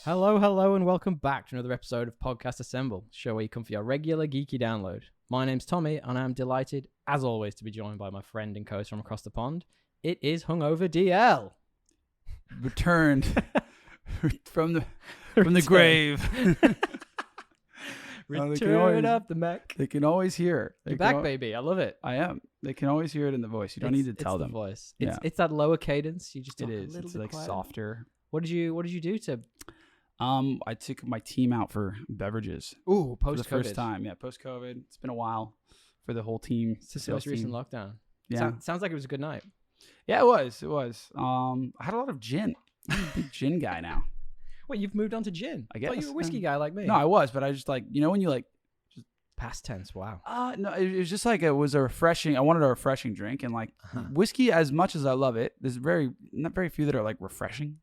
Hello, hello, and welcome back to another episode of Podcast Assemble, the show where you come for your regular geeky download. My name's Tommy, and I'm delighted, as always, to be joined by my friend and co-host from across the pond. It is hungover DL. Returned from the grave. Return of the mech. They can always hear. You're back, baby. I love it. I am. They can always hear it in the voice. You don't need to tell them. It's the voice. Yeah. It's that lower cadence. You just talk It a is. little It's bit like quieter. softer. What did you do to? I took my team out for beverages. Ooh, For the post-COVID. first time. Yeah, post-COVID. It's been a while for the whole team. It's the most recent lockdown. Yeah. Sounds like it was a good night. Yeah, it was. It was. I had a lot of gin. I'm a big gin guy now. Wait, you've moved on to gin? I guess. Thought you were a whiskey guy like me. No, I was, but I just like, you know when you like Past tense. Wow. no, it was just like it was a refreshing. I wanted a refreshing drink, and like whiskey, as much as I love it, there's not very few that are like refreshing.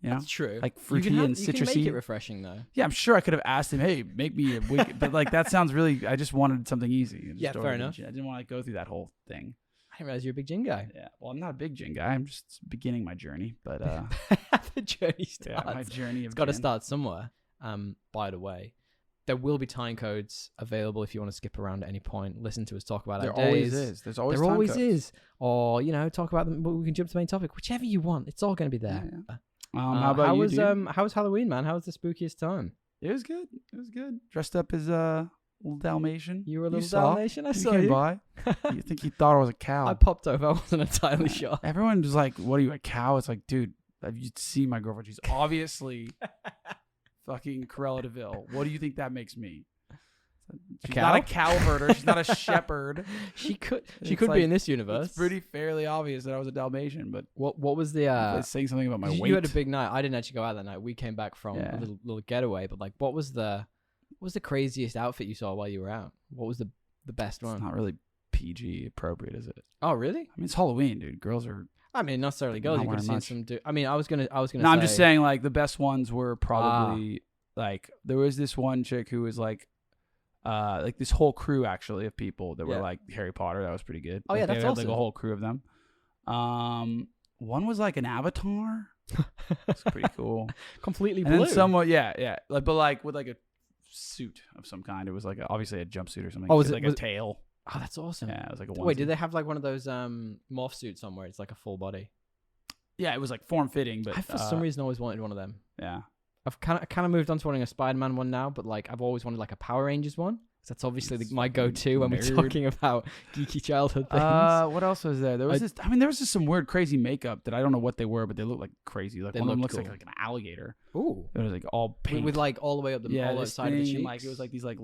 You know, That's true. like fruity and citrusy. You can make it refreshing though. Yeah, I'm sure I could have asked him, "Hey, make me a whiskey," but like that sounds really. I just wanted something easy. And Yeah, just fair ordered enough. gin. I didn't want to go through that whole thing. I didn't realize you're a big gin guy. Yeah, well, I'm not a big gin guy. I'm just beginning my journey, but The journey yeah, starts. my journey of It's got to gin. start somewhere. By the way, there will be time codes available if you want to skip around at any point. Listen to us talk about There our days. always is. There's always There time always codes. is. Or talk about them. We can jump to the main topic. Whichever you want. It's all going to be there. Yeah. How about you, dude? How was Halloween, man? How was the spookiest time? It was good. It was good. Dressed up as a little Dalmatian. You were a little saw? Dalmatian. I You saw came you. by. You think he thought I was a cow? I popped over. I wasn't entirely sure. Everyone was like, "What are you, a cow?" It's like, dude, you see my girlfriend. She's obviously fucking Cruella de Vil. What do you think that makes me? She's not a cow herder. She's not a shepherd. She could It's be like- in this universe. It's pretty fairly obvious that I was a Dalmatian, but What was the saying something about my weight. You had a big night. I didn't actually go out that night. We came back from Yeah. a little getaway. But like, what was the craziest outfit you saw while you were out? What was the best It's one? not really PG appropriate, is it? Oh, really? I mean, it's Halloween, dude. Girls are. I mean, not necessarily girls. Not You could have wearing seen much. some. I mean, I was gonna. No, Say, I'm just saying, like the best ones were probably like there was this one chick who was like this whole crew actually of people that were Yeah. like Harry Potter. That was pretty good. Oh, yeah, Like, they that's had, awesome. like a whole crew of them. One was like an avatar. It's pretty cool. completely And blue. then somewhat, yeah, like, but like with like a suit of some kind. It was like obviously a jumpsuit or something. Oh, was With, it- like was- a tail? Oh, that's awesome. Yeah, it was like a Wait, onesie. did they have like one of those morph suits somewhere? It's like a full body. Yeah, it was like form fitting, but I for some reason always wanted one of them. yeah. I've kind of moved on to wanting a Spider-Man one now, but like I've always wanted like a Power Rangers one. 'Cause that's obviously my go-to when we're nerd. talking about geeky childhood things. What else was there? There was there was just some weird, crazy makeup that I don't know what they were, but they looked like crazy. Like They one of them looked looks cool. like an alligator. Ooh, It was like all pink with like all the way up the all the this side of the thing, cheeks. like it was like these like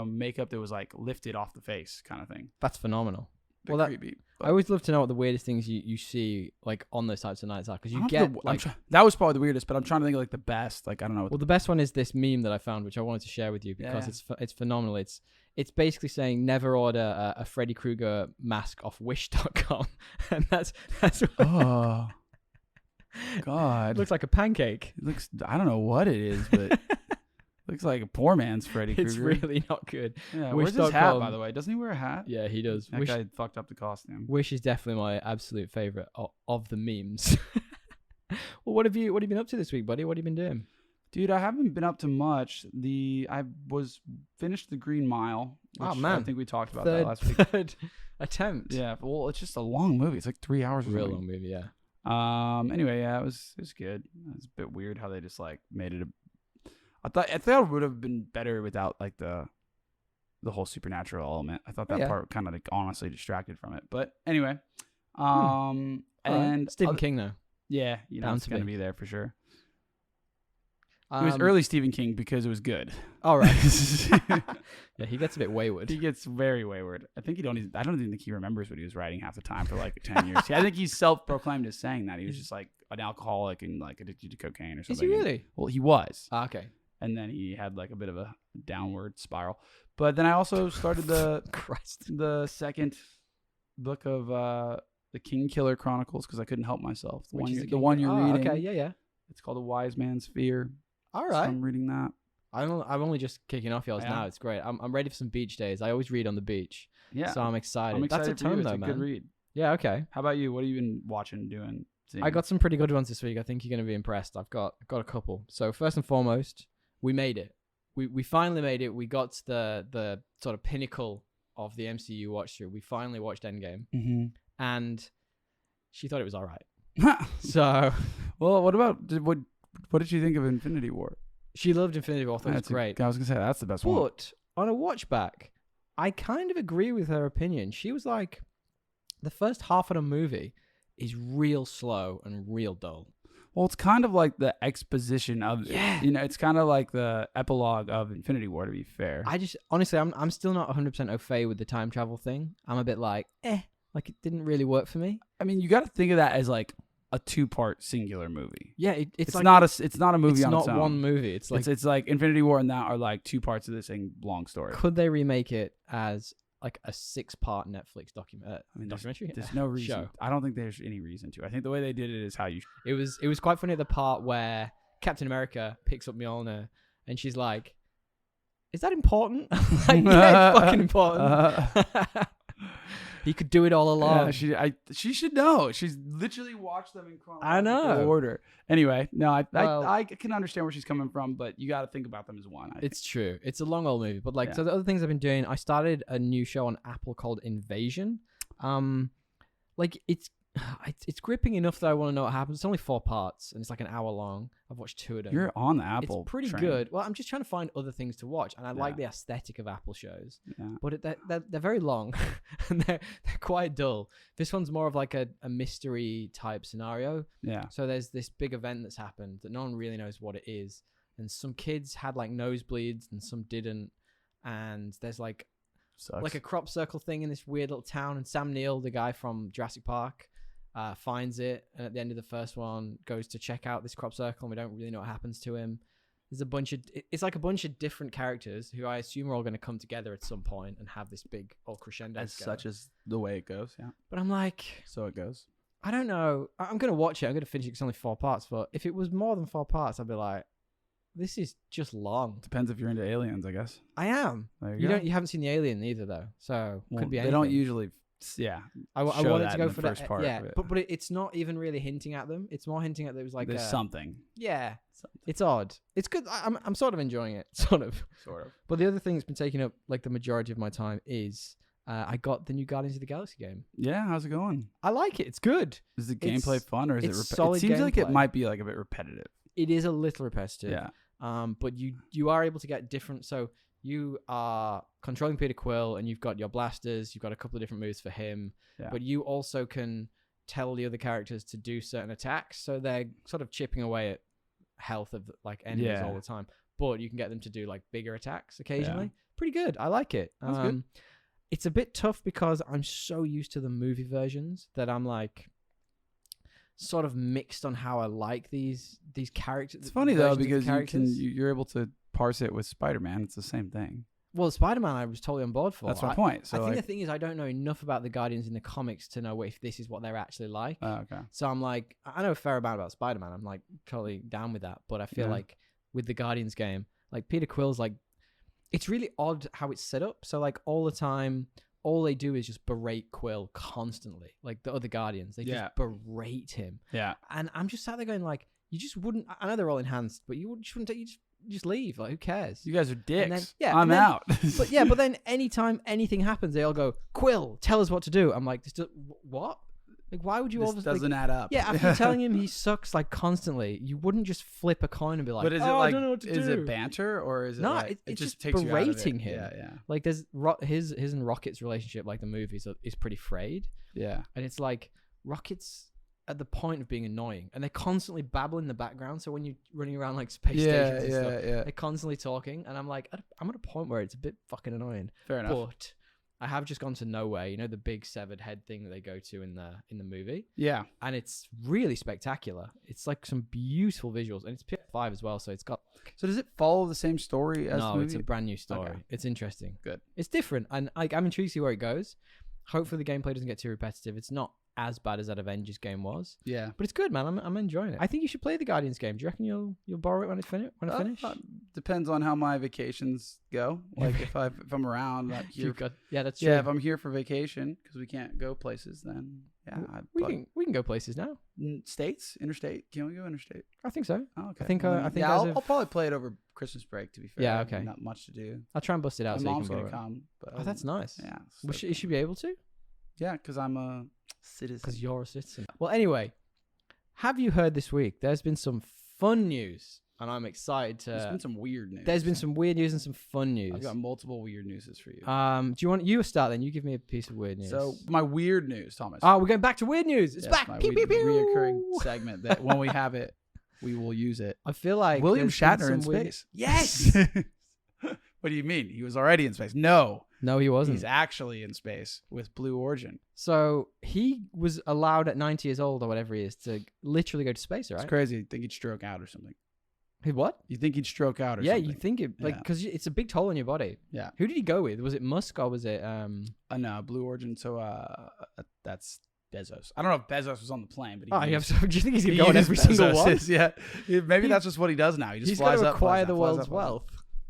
makeup that was like lifted off the face kind of thing. That's phenomenal. Bit Well, that- creepy. I always love to know what the weirdest things you see like on those types of nights are, because you get that was probably the weirdest, but I'm trying to think of like the best. Like I don't know. well, the best one is this meme that I found, which I wanted to share with you because it's phenomenal. It's basically saying never order a Freddy Krueger mask off Wish.com, and that's what Oh God! it looks like a pancake. It looks. I don't know what it is, but looks like a poor man's Freddy Krueger. It's really not good. Yeah. Where's his hat, Wish.com. by the way? Doesn't he wear a hat? Yeah, he does. That guy fucked up the costume. Wish is definitely my absolute favorite of the memes. Well, what have you been up to this week, buddy? What have you been doing? Dude, I haven't been up to much. I was finished the Green Mile. Which Oh, man. I think we talked about that last week. Third attempt. Yeah, well, it's just a long movie. It's like 3 hours. or Real something. long movie, yeah. Anyway, yeah, it was good. It was a bit weird how they just like made it. I thought it would have been better without like the whole supernatural element. I thought that Yeah. part kind of like honestly distracted from it. But anyway, All right. and Stephen King though. yeah, you know, Bound it's to gonna be. be there for sure. It was early Stephen King because it was good. All right. Yeah, he gets a bit wayward. He gets very wayward. I don't even think he remembers what he was writing half the time for like 10 years. I think he's self-proclaimed as saying that. He was just like an alcoholic and like addicted to cocaine or Is something. he And- really? well, he was. Ah, okay. And then he had like a bit of a downward spiral. But then I also started Christ. the second book of the King Killer Chronicles because I couldn't help myself. The one you're reading. Okay, yeah. It's called A Wise Man's Fear. All So right. I'm reading that. I'm only just kicking off yours Yeah. now. It's great. I'm ready for some beach days. I always read on the beach. Yeah. So I'm excited. I'm excited That's a for you. tone It's though, a man. good read. Yeah, okay. How about you? What have you been watching, doing seeing. I got some pretty good ones this week. I think you're going to be impressed. I've got a couple. So first and foremost, we made it. We finally made it. We got to the sort of pinnacle of the MCU watch through. We finally watched Endgame, and she thought it was all right. So, well, what did she think of Infinity War? She loved Infinity War. Thought it was great. I was gonna say that's the best one. But on a watch back, I kind of agree with her opinion. She was like, the first half of the movie is real slow and real dull. Well, it's kind of like the exposition of it. It's kind of like the epilogue of Infinity War, to be fair. Honestly, I'm still not 100% au fait with the time travel thing. I'm a bit like, like it didn't really work for me. I mean, you got to think of that as like a 2-part singular movie. Yeah, it's like, not a movie it's on its own. It's not one movie. It's like Infinity War and that are like 2 parts of this long story. Could they remake it as like a 6-part Netflix documentary? There's no reason. Show. I don't think there's any reason to. I think the way they did it is how you. It was quite funny at the part where Captain America picks up Mjolnir and she's like, "Is that important?" Like, yeah, it's fucking important. He could do it all along. Yeah, she should know. She's literally watched them in chronological order. Anyway, no, I can understand where she's coming from, but you got to think about them as one. It's true. It's a long old movie, but like, so the other things I've been doing, I started a new show on Apple called Invasion. Like it's gripping enough that I want to know what happens. It's only 4 parts and it's like an hour long. I've watched 2 of them. You're on the Apple. It's pretty good. Well, I'm just trying to find other things to watch, and I like the aesthetic of Apple shows. Yeah. But they're very long and they're quite dull. This one's more of like a mystery type scenario. Yeah. So there's this big event that's happened that no one really knows what it is, and some kids had like nosebleeds and some didn't, and there's like a crop circle thing in this weird little town, and Sam Neill, the guy from Jurassic Park, finds it, and at the end of the first one goes to check out this crop circle, and we don't really know what happens to him. There's it's like a bunch of different characters who I assume are all going to come together at some point and have this big crescendo. As such as the way it goes, yeah. But I'm like, so it goes. I don't know. I'm going to watch it. I'm going to finish it. It's only 4 parts, but if it was more than 4 parts, I'd be like, this is just long. Depends if you're into aliens, I guess. I am. There You haven't seen the Alien either, though, so could be anything. They don't usually. Yeah, I wanted to go for that first part. Yeah, but it's not even really hinting at them. It's more hinting at there was like there's something. Yeah, it's odd. It's good. I'm sort of enjoying it, sort of. But the other thing that's been taking up like the majority of my time is I got the new Guardians of the Galaxy game. Yeah, how's it going? I like it. It's good. Is the gameplay fun or is it? Solid. It seems gameplay. Like it might be like a bit repetitive. It is a little repetitive. Yeah. But you are able to get different. So you are controlling Peter Quill, and you've got your blasters. You've got a couple of different moves for him. Yeah. But you also can tell the other characters to do certain attacks, so they're sort of chipping away at health of like enemies all the time. But you can get them to do like bigger attacks occasionally. Yeah. Pretty good. I like it. That's good. It's a bit tough because I'm so used to the movie versions that I'm like sort of mixed on how I like these characters. It's funny though because you're able to parse it with Spider-Man. It's the same thing. Well, Spider-Man I was totally on board for. That's my point. So I think the thing is I don't know enough about the Guardians in the comics to know if this is what they're actually like. Oh, okay. So I'm like, I know a fair amount about Spider-Man. I'm like totally down with that. But I feel like with the Guardians game, like Peter Quill's like, it's really odd how it's set up. So like all the time, all they do is just berate Quill constantly. Like the other Guardians, they just berate him. Yeah. And I'm just sat there going like, you just wouldn't, I know they're all enhanced, but you just wouldn't, you just leave. Like, who cares? You guys are dicks. Then, I'm out. but then anytime anything happens, they all go, Quill, tell us what to do. I'm like, what? Like, why would you all just doesn't add up? Yeah, after telling him he sucks like constantly, you wouldn't just flip a coin and be like, but is it I don't know what to do. Is it banter or is it no? Like, it just takes berating him. Yeah. Like there's his and Rocket's relationship, like the movies, is pretty frayed. Yeah, and it's like Rocket's at the point of being annoying, and they constantly babble in the background. So when you're running around like space stations and stuff, they're constantly talking, and I'm like, I'm at a point where it's a bit fucking annoying. Fair enough. But I have just gone to Nowhere, you know, the big severed head thing that they go to in the movie. Yeah. And it's really spectacular. It's like some beautiful visuals, and it's PS5 as well, so it's got. So does it follow the same story as the movie? No, it's a brand new story. Okay. It's interesting. Good. It's different, and like I'm intrigued to see where it goes. Hopefully the gameplay doesn't get too repetitive. It's not as bad as that Avengers game was. Yeah. But it's good, man. I'm enjoying it. I think you should play the Guardians game. Do you reckon you'll borrow it when it's finished? depends on how my vacations go. Like if I'm around, not here. That's true. Yeah, if I'm here for vacation because we can't go places, then we can go places now. States, interstate. Can we go interstate? I think so. Oh, okay. I think I'll probably play it over Christmas break. To be fair, Yeah, okay. Not much to do. I'll try and bust it out. My so mom's you can gonna borrow it. come. But Oh, that's nice. Yeah, You should be able to. Yeah, because I'm a citizen. Because you're a citizen. Well, anyway, have you heard this week? There's been some fun news, and I'm excited to. There's been some weird news. There's been some weird news and some fun news. I've got multiple weird newses for you. Do you want you to start then? You give me a piece of weird news. So my weird news, Thomas. Oh, we're going back to weird news. It's back. My Pew, pew, pew. reoccurring segment that when we have it, we will use it. I feel like William there's been Shatner some in weird- space. Yes. What do you mean? He was already in space? No, he wasn't. he's actually in space with Blue Origin. So he was allowed at 90 years old or whatever he is to literally go to space, right? It's crazy. You think he'd stroke out or something? He what? You think he'd stroke out or Yeah, something? you think it like because it's a big toll on your body. Yeah. Who did he go with? Was it Musk or was it No, Blue Origin. So that's Bezos. I don't know if Bezos was on the plane, but do you think he's gonna go on every single one? Yeah, maybe that's just what he does now. He just He's flies got to up, acquire flies the down, world's flies up, flies up. wealth.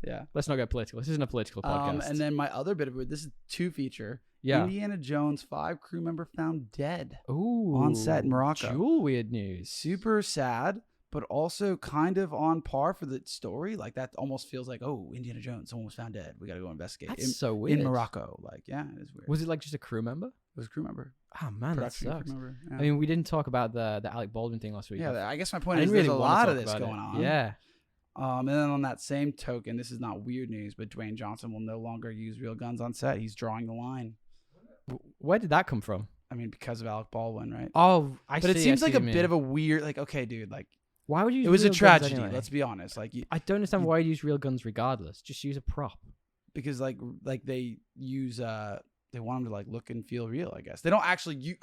Yeah. Let's not get political. This isn't a political podcast. And then my other bit of it. This is 2 feature. Yeah. Indiana Jones 5 crew member found dead. Ooh, on set in Morocco. Jewel weird news. Super sad, but also kind of on par for the story. Like that almost feels like, oh, Indiana Jones, someone was found dead. We got to go investigate. That's so weird. In Morocco. Like, yeah, it is weird. Was it like just a crew member? It was a crew member. Oh man, that Production sucks. crew member. Yeah. I mean, we didn't talk about the Alec Baldwin thing last week. Yeah, I guess my point I is didn't really there's a wanna lot talk of this about going it. on. Yeah. And then on that same token, this is not weird news, but Dwayne Johnson will no longer use real guns on set. He's drawing the line. Where did that come from? I mean, because of Alec Baldwin, right? Oh, I see. But it seems like a bit bit of a weird, like, okay, dude, like, why would you use it was a real guns tragedy. anyway? Let's be honest. Like, I don't understand why you use real guns regardless. Just use a prop. because like they use they want them to like look and feel real. I guess they don't actually use.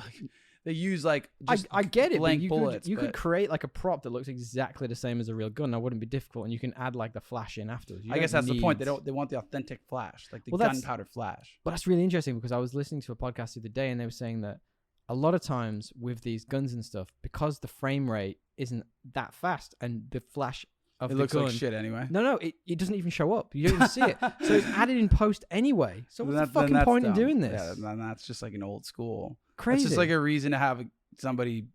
They use like just I get it. blank But bullets. you could create like a prop that looks exactly the same as a real gun. That wouldn't be difficult, and you can add like the flash in afterwards. I guess that's the point. They want the authentic flash, like the gunpowder flash. But that's really interesting because I was listening to a podcast the other day, and they were saying that a lot of times with these guns and stuff, because the frame rate isn't that fast, and the flash of It the looks gun, like shit anyway. No, it doesn't even show up. You don't even see it. So it's added in post anyway. So what's the Then fucking that's point in dumb. doing this? Yeah, then that's just like an old school. Crazy. It's just like a reason to have somebody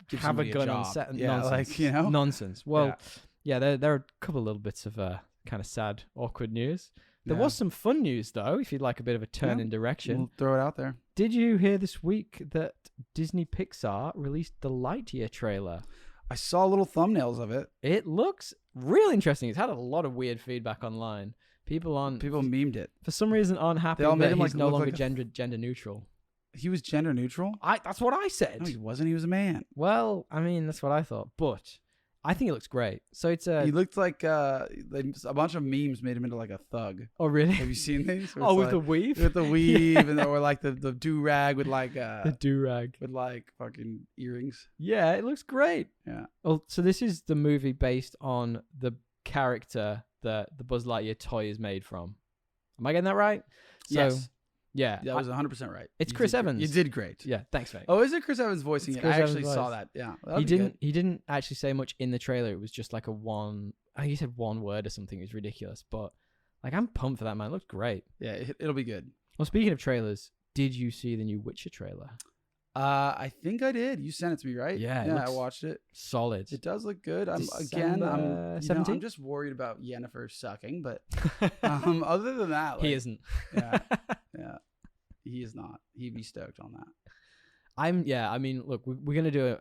give have a somebody gun job. on set. Yeah, Nonsense. like, you know, nonsense. Well, yeah, there are a couple of little bits of kind of sad, awkward news. There was some fun news though. If you'd like a bit of a turn in direction, We'll throw it out there. Did you hear this week that Disney Pixar released the Lightyear trailer? I saw little thumbnails of it. It looks real interesting. It's had a lot of weird feedback online. People memed it. For some reason aren't happy They all made that him, he's like, no look longer like gender neutral. He was gender neutral. That's what I said. No, he wasn't. He was a man. Well, I mean, that's what I thought. But I think it looks great. So it's He looked like a bunch of memes made him into like a thug. Oh, really? Have you seen these? Oh, with the weave? With the weave, and or like the do-rag with like the do-rag. with like fucking earrings. Yeah, it looks great. Yeah. Oh, so this is the movie based on the character that the Buzz Lightyear toy is made from. Am I getting that right? So, Yes. Yeah. That was 100% right. It's You Chris did Evans. You did great. Yeah, thanks, mate. Oh, is it Chris Evans voicing It's it? Chris I actually Evans' saw voice. that. Yeah. He didn't actually say much in the trailer. It was just like I think he said one word or something. It was ridiculous. But like, I'm pumped for that, man. It looks great. Yeah, it'll be good. Well, speaking of trailers, did you see the new Witcher trailer? I think I did. You sent it to me, right? Yeah, it I looks watched it. Solid. It does look good. I'm December 17th? I'm just worried about Yennefer sucking, but other than that, like, He isn't. Yeah, yeah, he is not. He'd be stoked on that. I mean, look, we're gonna do it.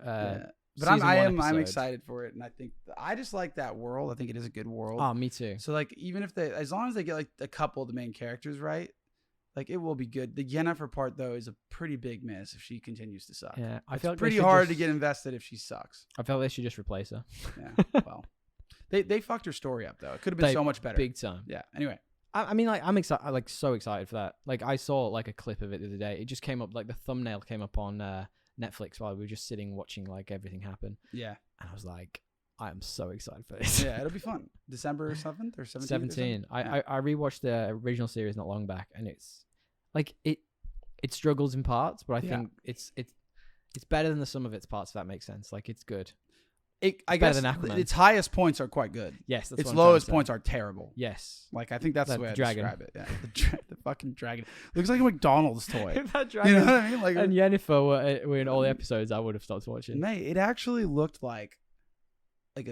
But I'm excited for it, and I think I just like that world. I think it is a good world. Oh, me too. So like, even if as long as they get like a couple of the main characters right, like it will be good. The Yennefer part though is a pretty big miss if she continues to suck. Yeah, I it's feel like pretty hard to get invested if she sucks. I felt they should just replace her. Yeah, well, they fucked her story up though. It could have been so much better. Big time. Yeah. Anyway. I mean, like, I'm excited. I'm like so excited for that. Like, I saw like a clip of it the other day. It just came up, like the thumbnail came up on Netflix while we were just sitting watching like everything happen. Yeah. And I was like, I am so excited for this. Yeah, it'll be fun. December 7th or 17th? 17. Yeah. I rewatched the original series not long back, and it's like it struggles in parts, but I think it's better than the sum of its parts. If that makes sense. Like, it's good. I better guess than Aquaman. its highest points are quite good. Yes, that's Its what I'm trying to lowest say. points are terrible. Yes. Like, I think that's the way I dragon. describe it. Yeah, the fucking dragon. Looks like a McDonald's toy. If that dragon You know what I mean? Like, and Yennefer were in all the episodes, I would have stopped watching. mate, it actually looked like a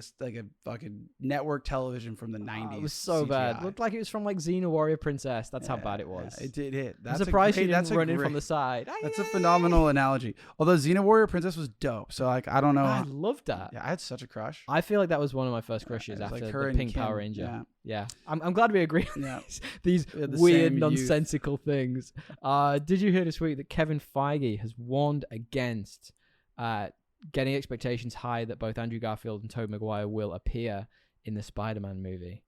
fucking network television from the 90s. It was so bad. CGI. Looked like it was from like Xena Warrior Princess. That's how Yeah, bad it was. Yeah, it did hit. I'm surprised she didn't run in from the side. That's a phenomenal analogy. Although Xena Warrior Princess was dope. So like, I don't know. I loved that. Yeah, I had such a crush. I feel like that was one of my first crushes It was after like her the and Pink Kim. Power Ranger. Yeah. I'm glad we agree on Yeah. these We had the weird, same youth. nonsensical things. Did you hear this week that Kevin Feige has warned against getting expectations high that both Andrew Garfield and Tobey Maguire will appear in the Spider-Man movie?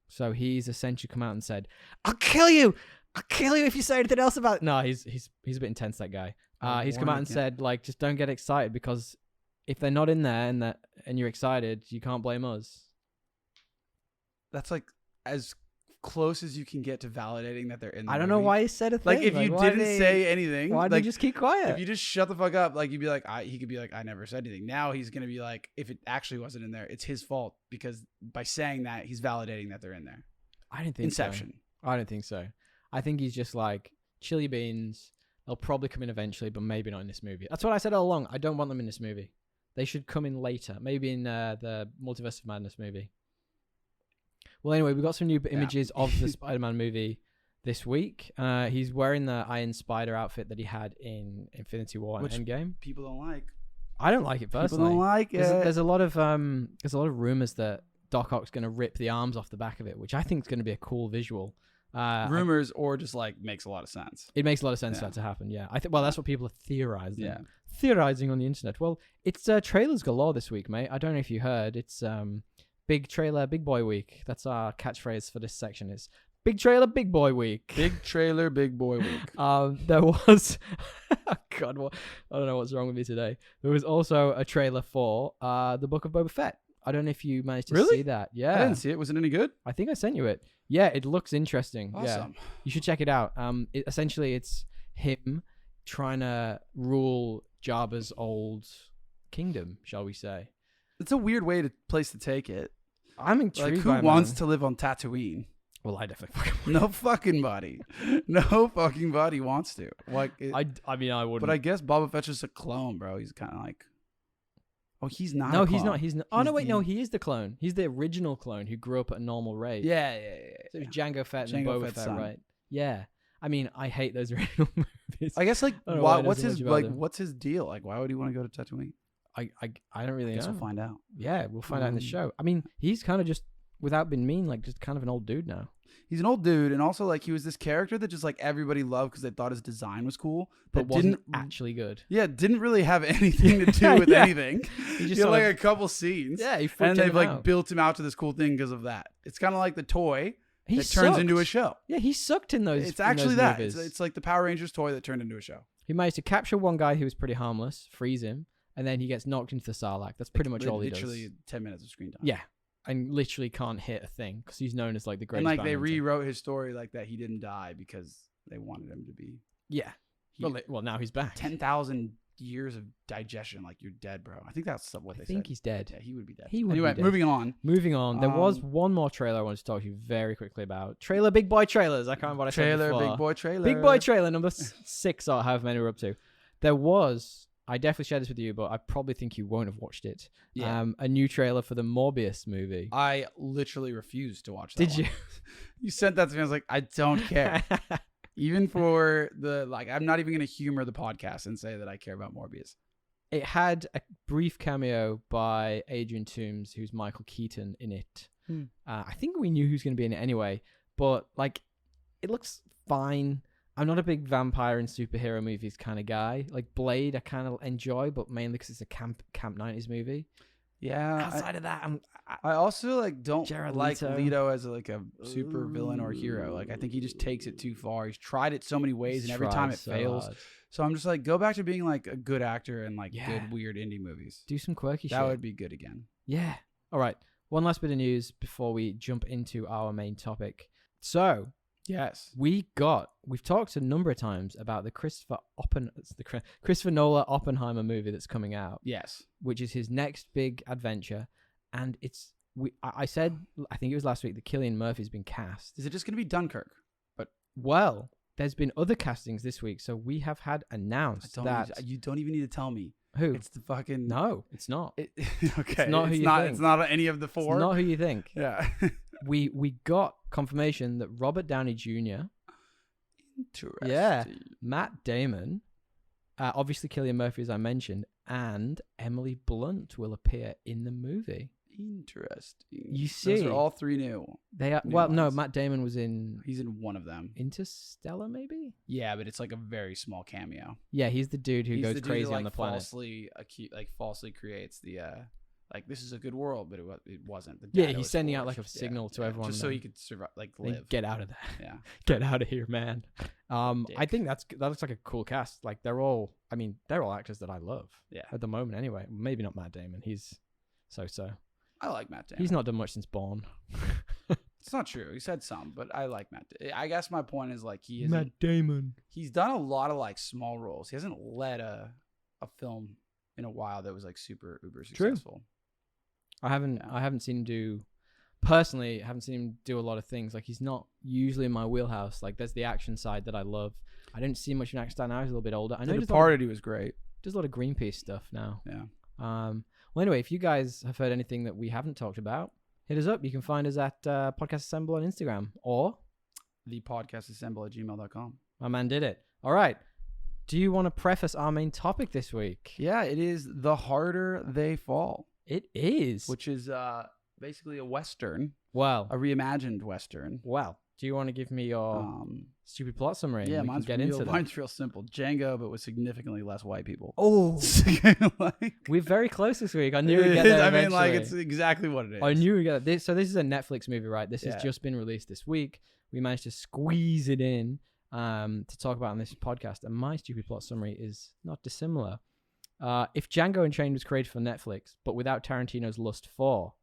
So he's essentially come out and said, "I'll kill you if you say anything else about it." No, he's a bit intense, that guy. He's come out and said, like, just don't get excited, because if they're not in there and you're excited, you can't blame us. That's like as close as you can get to validating that they're in the I don't know movie. why he said a thing. Like, if you why didn't say anything, why did like, you just keep quiet? if you just shut the fuck up, like, you'd be like, he could be like, I never said anything. Now he's gonna be like, if it actually wasn't in there, it's his fault, because by saying that, he's validating that they're in there. I didn't think Inception. So. I don't think so. I think he's just like, chill your beans. They'll probably come in eventually, but maybe not in this movie. That's what I said all along. I don't want them in this movie. They should come in later. Maybe in the Multiverse of Madness movie. Well, anyway, we got some new images of the Spider-Man movie this week. He's wearing the Iron Spider outfit that he had in Infinity War and Endgame. People don't like. I don't like it personally. People don't like it. There's a lot of rumors that Doc Ock's going to rip the arms off the back of it, which I think is going to be a cool visual. Rumors, or just like makes a lot of sense. It makes a lot of sense for that to happen. Yeah, I think. Well, that's what people are theorizing. Yeah. Theorizing on the internet. Well, it's trailers galore this week, mate. I don't know if you heard. It's big trailer, big boy week. That's our catchphrase for this section. Is big trailer, big boy week. Big trailer, big boy week. There was. Oh God, I don't know what's wrong with me today. There was also a trailer for the Book of Boba Fett. I don't know if you managed to see that. Yeah, I didn't see it. Was it any good? I think I sent you it. Yeah, it looks interesting. Awesome. Yeah, you should check it out. Essentially, it's him trying to rule Jabba's old kingdom, shall we say? It's a weird place to take it. I'm intrigued. Like, who wants to live on Tatooine? Well, I definitely fucking No fucking body. No fucking body wants to. Like, I mean, I wouldn't. But I guess Boba Fett's just a clone, bro. He's kind of like. Oh, he's not. No, a he's clone. not. He's not. Oh no, wait, no, he is the clone. He's the original clone who grew up at a normal rate. Yeah. So it was Jango Fett and Jango Boba Fett's Fett, son. right? Yeah. I mean, I hate those original movies. I guess, like, I don't know why what's it doesn't his much about him. what's his deal? Like, why would he want to go to Tatooine? I don't really I guess know. we'll find out. Yeah, we'll find out in the show. I mean, he's kind of just, without being mean, like just kind of an old dude now. He's an old dude, and also like he was this character that just like everybody loved because they thought his design was cool, But but wasn't didn't actually good. Yeah, didn't really have anything to do with Yeah. anything. He just had sort like of- a couple scenes. Yeah, he and freaked they've him like out. built him out to this cool thing because of that. It's kind of like the toy He that turns into a sucked. show. Yeah, he sucked in those. It's in actually those that. movies. It's like the Power Rangers toy that turned into a show. He managed to capture one guy who was pretty harmless, freeze him, and then he gets knocked into the Sarlacc. That's pretty much all he does. Literally 10 minutes of screen time. Yeah, and literally can't hit a thing because he's known as like the And greatest. like they bounty hunter. rewrote his story like that he didn't die because they wanted him to be. Yeah. Well, now he's back. 10,000 years of digestion, like you're dead, bro. I think that's what they said. I think he's dead. Yeah, he would be dead. He would anyway, be dead. moving on. Moving on, there was one more trailer I wanted to talk to you very quickly about. Trailer, big boy trailers. I can't remember what I said Trailer, before. big boy trailer. Big boy trailer number 6 or however many we're up to. There was, I definitely shared this with you, but I probably think you won't have watched it. Yeah. A new trailer for the Morbius movie. I literally refused to watch that. Did you? You sent that to me. I was like, I don't care. Even for I'm not even going to humor the podcast and say that I care about Morbius. It had a brief cameo by Adrian Toomes, who's Michael Keaton in it. I think we knew who's going to be in it anyway, but like, it looks fine. I'm not a big vampire and superhero movies kind of guy. Like Blade, I kind of enjoy, but mainly because it's a camp 90s movie. Yeah. Outside of that, I also like don't Jared like Leto. Leto as like a super villain or hero. Like I think he just takes it too far. He's tried it so many ways, and every time it fails. Hard. So I'm just like, go back to being like a good actor and like Yeah. good weird indie movies. Do some quirky shit. That would be good again. Yeah. All right. One last bit of news before we jump into our main topic. So, Yes. We've talked a number of times about the Christopher Nolan Oppenheimer movie that's coming out. Yes. Which is his next big adventure. And I said, I think it was last week, that Cillian Murphy's been cast. Is it just going to be Dunkirk? Well, there's been other castings this week. So we have had announced that... You don't even need to tell me. Who? It's the fucking... No, it's not. Okay. It's not who you think. It's not any of the four? It's not who you think. Yeah. we got confirmation that Robert Downey Jr. Interesting. Yeah. Matt Damon, obviously Cillian Murphy, as I mentioned, and Emily Blunt will appear in the movie. Interesting. You see, those are all three new. They are. New Well, ones. no, Matt Damon was in He's in one of them. Interstellar, maybe. Yeah, but it's like a very small cameo. Yeah, he's the dude who He's goes the dude crazy who, on the planet. Falsely creates the this is a good world, but it wasn't. The Yeah, data he's was sending out forged. like a signal to everyone, just so he could survive, live. Get out of there. Yeah, Get out of here, man. I Dick. think that looks like a cool cast. Like they're all actors that I love. Yeah. At the moment, anyway. Maybe not Matt Damon. He's so. I like Matt Damon. He's not done much since Bourne. It's not true. He said some, but I like Matt. I guess my point is Matt Damon. He's done a lot of small roles. He hasn't led a film in a while that was super uber successful. I haven't seen him do. Personally, I haven't seen him do a lot of things. Like he's not usually in my wheelhouse. Like there's the action side that I love. I don't see much in action star now. He's a little bit older. I know The Departed was great. Does a lot of Greenpeace stuff now. Yeah. Well, anyway, if you guys have heard anything that we haven't talked about, hit us up. You can find us at Podcast Assemble on Instagram or thepodcastassemble@gmail.com. My man did it. All right. Do you want to preface our main topic this week? Yeah, it is The Harder They Fall. It is. Which is basically a Western. Well. A reimagined Western. Well. Do you want to give me your stupid plot summary? Yeah, mine's real simple. Django, but with significantly less white people. Oh. We're very close this week. I knew we'd get there eventually. it's exactly what it is. I knew we'd get this. So this is a Netflix movie, right? This has just been released this week. We managed to squeeze it in to talk about on this podcast. And my stupid plot summary is not dissimilar. If Django Unchained was created for Netflix, but without Tarantino's lust for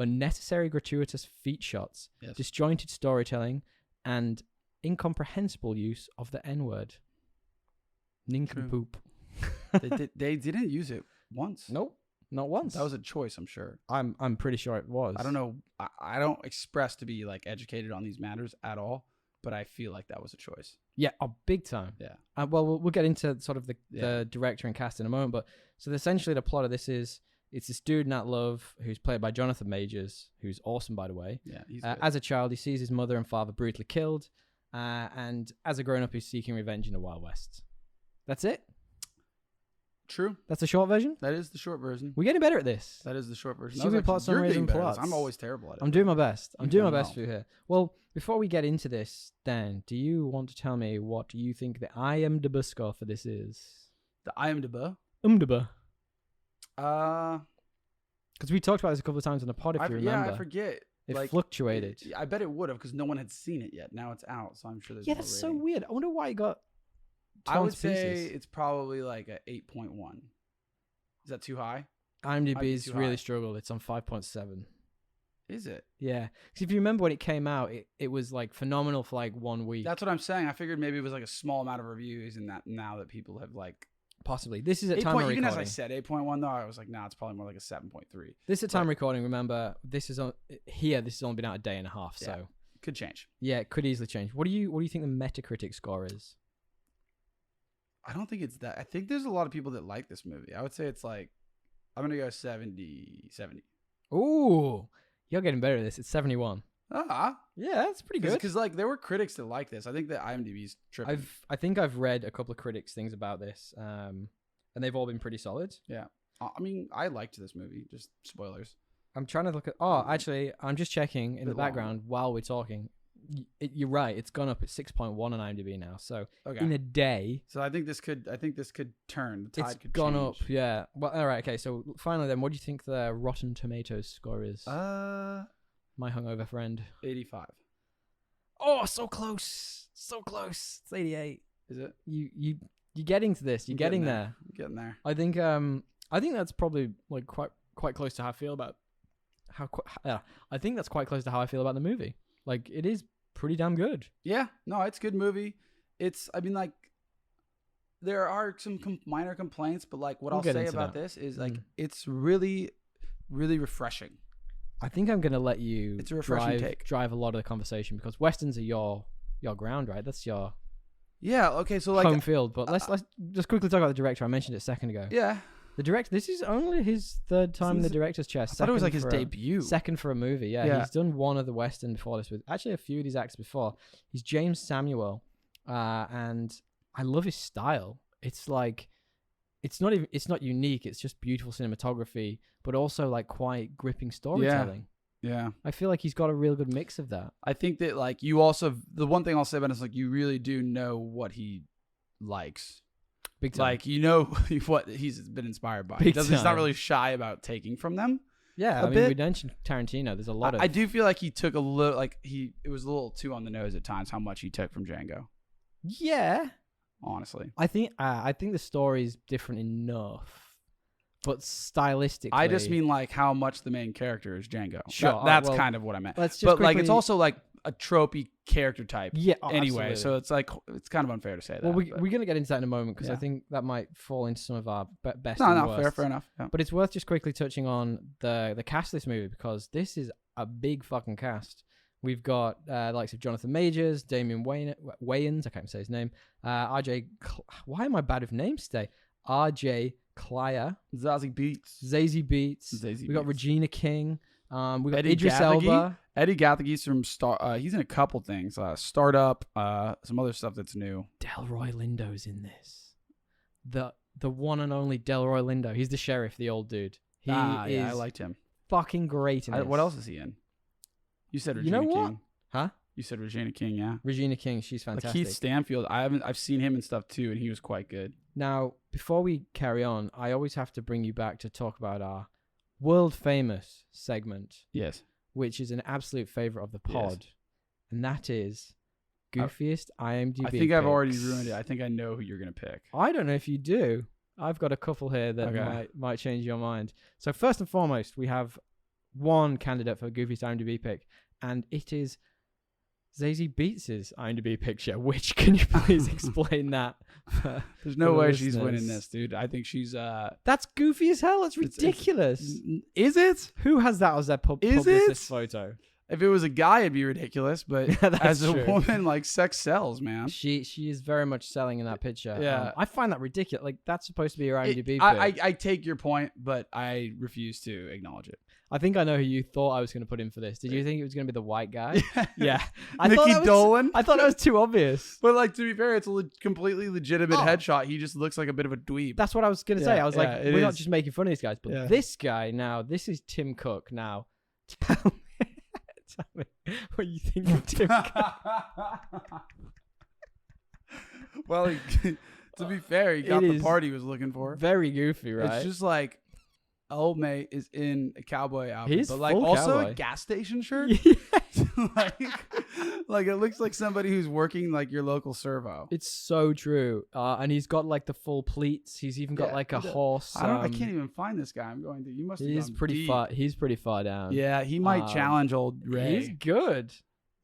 unnecessary gratuitous feat shots, disjointed storytelling, and incomprehensible use of the N-word. Nincompoop. They didn't use it once. Nope, not once. That was a choice, I'm sure. I'm pretty sure it was. I don't know. I don't express to be educated on these matters at all, but I feel like that was a choice. Yeah, big time. Yeah. Well, we'll get into sort of the director and cast in a moment, but so essentially the plot of this is it's this dude Nat Love who's played by Jonathan Majors, who's awesome, by the way. Yeah, he's as a child, he sees his mother and father brutally killed, and as a grown-up, he's seeking revenge in the Wild West. That's it. True. That's the short version? That is the short version. We're getting better at this. That is the short version. Stupid plot summaries and plots. I'm always terrible at it. I'm doing my best. I'm doing my best for you here. Well, before we get into this, Dan, do you want to tell me what you think the IMDb score for this is? The IMDb? Because we talked about this a couple of times on the pod, if you remember. Yeah, I forget. It fluctuated. I bet it would have, because no one had seen it yet. Now it's out, so I'm sure there's that's so weird. I wonder why it got I would say it's probably like a 8.1. Is that too high? IMDb's really struggled. It's on 5.7. Is it? Yeah. Because if you remember when it came out, it was phenomenal for 1 week. That's what I'm saying. I figured maybe it was a small amount of reviews, and that now that people have possibly. This is at time of recording. Even as I said 8.1 though, I was like, nah, it's probably more like a 7.3. This is at time recording. Remember, this is only been out a day and a half, so could change. Yeah, it could easily change. What do you think the Metacritic score is? I don't think it's that. I think there's a lot of people that like this movie. I would say it's I'm gonna go 70. Ooh, you're getting better at this. It's 71. Yeah, that's pretty good. Because there were critics that like this. I think that IMDb's tripping. I think I've read a couple of critics' things about this, and they've all been pretty solid. Yeah, I mean, I liked this movie. Just spoilers. I'm trying to look at. Oh, actually, I'm just checking in the background while we're talking. You're right. It's gone up at 6.1 on IMDb now. So in a day. So I think this could turn. The tide could gone change. up. Yeah. Well, all right. Okay. So finally, then, what do you think the Rotten Tomatoes score is? My hungover friend. 85. Oh, so close. So close. It's 88. Is it? You're getting to this. You're getting there. I'm getting there. I think that's probably quite close to how I feel about I think that's quite close to how I feel about the movie. It is pretty damn good. Yeah, no, it's a good movie. I mean, like, there are some minor complaints, but like what I'll say about this is like it's really, really refreshing. I think I'm gonna let you. It's a refreshing take. Drive a lot of the conversation because westerns are your ground, right? That's your okay. So like home field. But let's just quickly talk about the director. I mentioned it a second ago. Yeah. The director. This is only his third time in the director's chair. I thought it was like his debut. Second for a movie. Yeah, he's done one of the western before this with actually a few of these acts before. He's James Samuel, and I love his style. It's like, it's not unique. It's just beautiful cinematography, but also like quite gripping storytelling. Yeah. I feel like he's got a real good mix of that. I think that like you also, the one thing I'll say about it is like you really do know what he likes. Big time. Like you know what he's been inspired by. He's not really shy about taking from them. Yeah, I mean, we mentioned Tarantino. There's a lot of. I do feel like he took a little, like it was a little too on the nose at times how much he took from Django. Yeah. Honestly, I think the story's different enough, but stylistically, I just mean like how much the main character is Django. Sure, that's kind of what I meant. But like it's also like a tropey character type. Yeah. Anyway, absolutely. so it's like it's kind of unfair to say that. Well, we're gonna get into that in a moment because I think that might fall into some of our best. and worst. Fair enough. Yeah. But it's worth just quickly touching on the cast of this movie because this is a big fucking cast. We've got the likes of Jonathan Majors, Damian Wayans, I can't even say his name, why am I bad with names today? RJ Klyer, Zazie Beetz. We got Regina King. We got Eddie Idris Elba. Eddie Gathegy's from he's in a couple things. Startup, some other stuff that's new. Delroy Lindo's in this. The one and only Delroy Lindo. He's the sheriff, the old dude. I liked him. Fucking great in this. What else is he in? You said Regina King. You know what? Huh? You said Regina King, yeah. Regina King, she's fantastic. Like Keith Stanfield, I've seen him and stuff too, and he was quite good. Now, before we carry on, I always have to bring you back to talk about our world famous segment. Yes. Which is an absolute favorite of the pod. Yes. And that is goofiest IMDb I think I've already ruined it. I think I know who you're going to pick. I don't know if you do. I've got a couple here that might change your mind. So first and foremost, we have one candidate for goofiest IMDb pick, and it is Zazie Beetz' IMDb picture. Which can you please explain that? There's no way she's winning this, dude. I think she's that's goofy as hell. It's ridiculous. Is it? Who has that as their publicist photo? If it was a guy, it'd be ridiculous. But as a woman, like sex sells, man. She is very much selling in that picture. Yeah, I find that ridiculous. Like that's supposed to be your IMDb pick. I take your point, but I refuse to acknowledge it. I think I know who you thought I was going to put in for this. Did you think it was going to be the white guy? Yeah. Mickey Dolan? I thought that was too obvious. But like, to be fair, it's a completely legitimate headshot. He just looks like a bit of a dweeb. That's what I was going to say. I was like, we're not just making fun of these guys. But this guy now, this is Tim Cook now. Tell me what you think of Tim Cook. Well, to be fair, he got the part he was looking for. Very goofy, right? It's just like, old mate is in a cowboy outfit, He's but like also cowboy. A gas station shirt. like it looks like somebody who's working like your local servo. It's so true. And he's got like the full pleats. He's even got like a horse. I can't even find this guy. I'm going to. You must. He's pretty far. He's pretty far down. Yeah, he might challenge old Ray. He's good.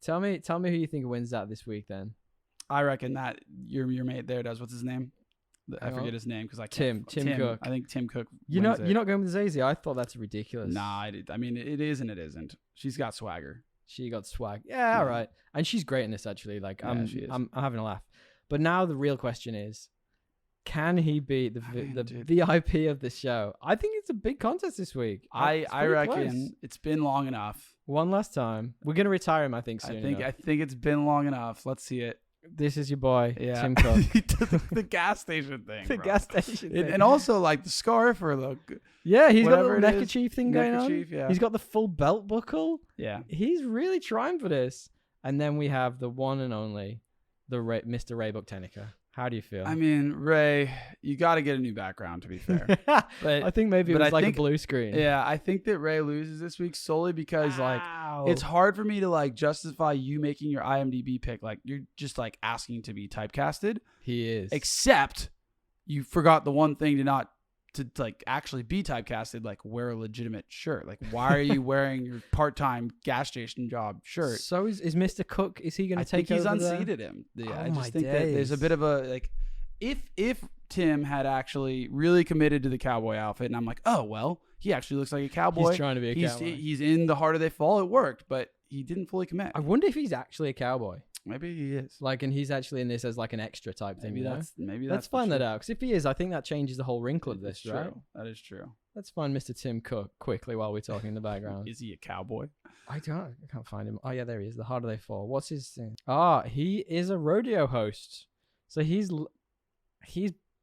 Tell me who you think wins that this week then. I reckon that your mate there does. What's his name? I forget his name because I can't. Tim Cook. I think Tim Cook. You're not going with Zazie. I thought that's ridiculous. Nah, I mean it is and it isn't. She's got swagger. She got swag. Yeah, all right. And she's great in this actually. Like I'm having a laugh. But now the real question is, can he be the VIP of the show? I think it's a big contest this week. I reckon close. It's been long enough. One last time. We're gonna retire him. I think soon. I think it's been long enough. Let's see it. This is your boy, Tim Cook. The gas station thing. Gas station thing. And also like the scarf or the... Yeah, he's got a little neckerchief thing going on. Yeah. He's got the full belt buckle. Yeah. He's really trying for this. And then we have the one and only, Mr. Ray Bucktenica. How do you feel? I mean, Ray, you got to get a new background, to be fair. But I think maybe it was like a blue screen. Yeah, I think that Ray loses this week solely because like it's hard for me to like justify you making your IMDb pick. Like you're just like asking to be typecasted. He is. Except you forgot the one thing to not to like actually be typecasted, like wear a legitimate shirt. Like, why are you wearing your part-time gas station job shirt? So is Mr. Cook? Is he going to take over? He's unseated him. Yeah, Oh I my just think that days. there's a bit of a like, if Tim had actually really committed to the cowboy outfit, and I'm like, oh well, he actually looks like a cowboy. He's trying to be a cowboy. He's in The Harder They Fall. It worked, but he didn't fully commit. I wonder if he's actually a cowboy. Maybe he is. Like, and he's actually in this as like an extra type thing. Maybe let's find that out. Because if he is, I think that changes the whole wrinkle of this, right? True. That is true. Let's find Mr. Tim Cook quickly while we're talking in the background. Is he a cowboy? I can't find him. Oh yeah, there he is. The Harder They Fall. What's his thing? He is a rodeo host. So he's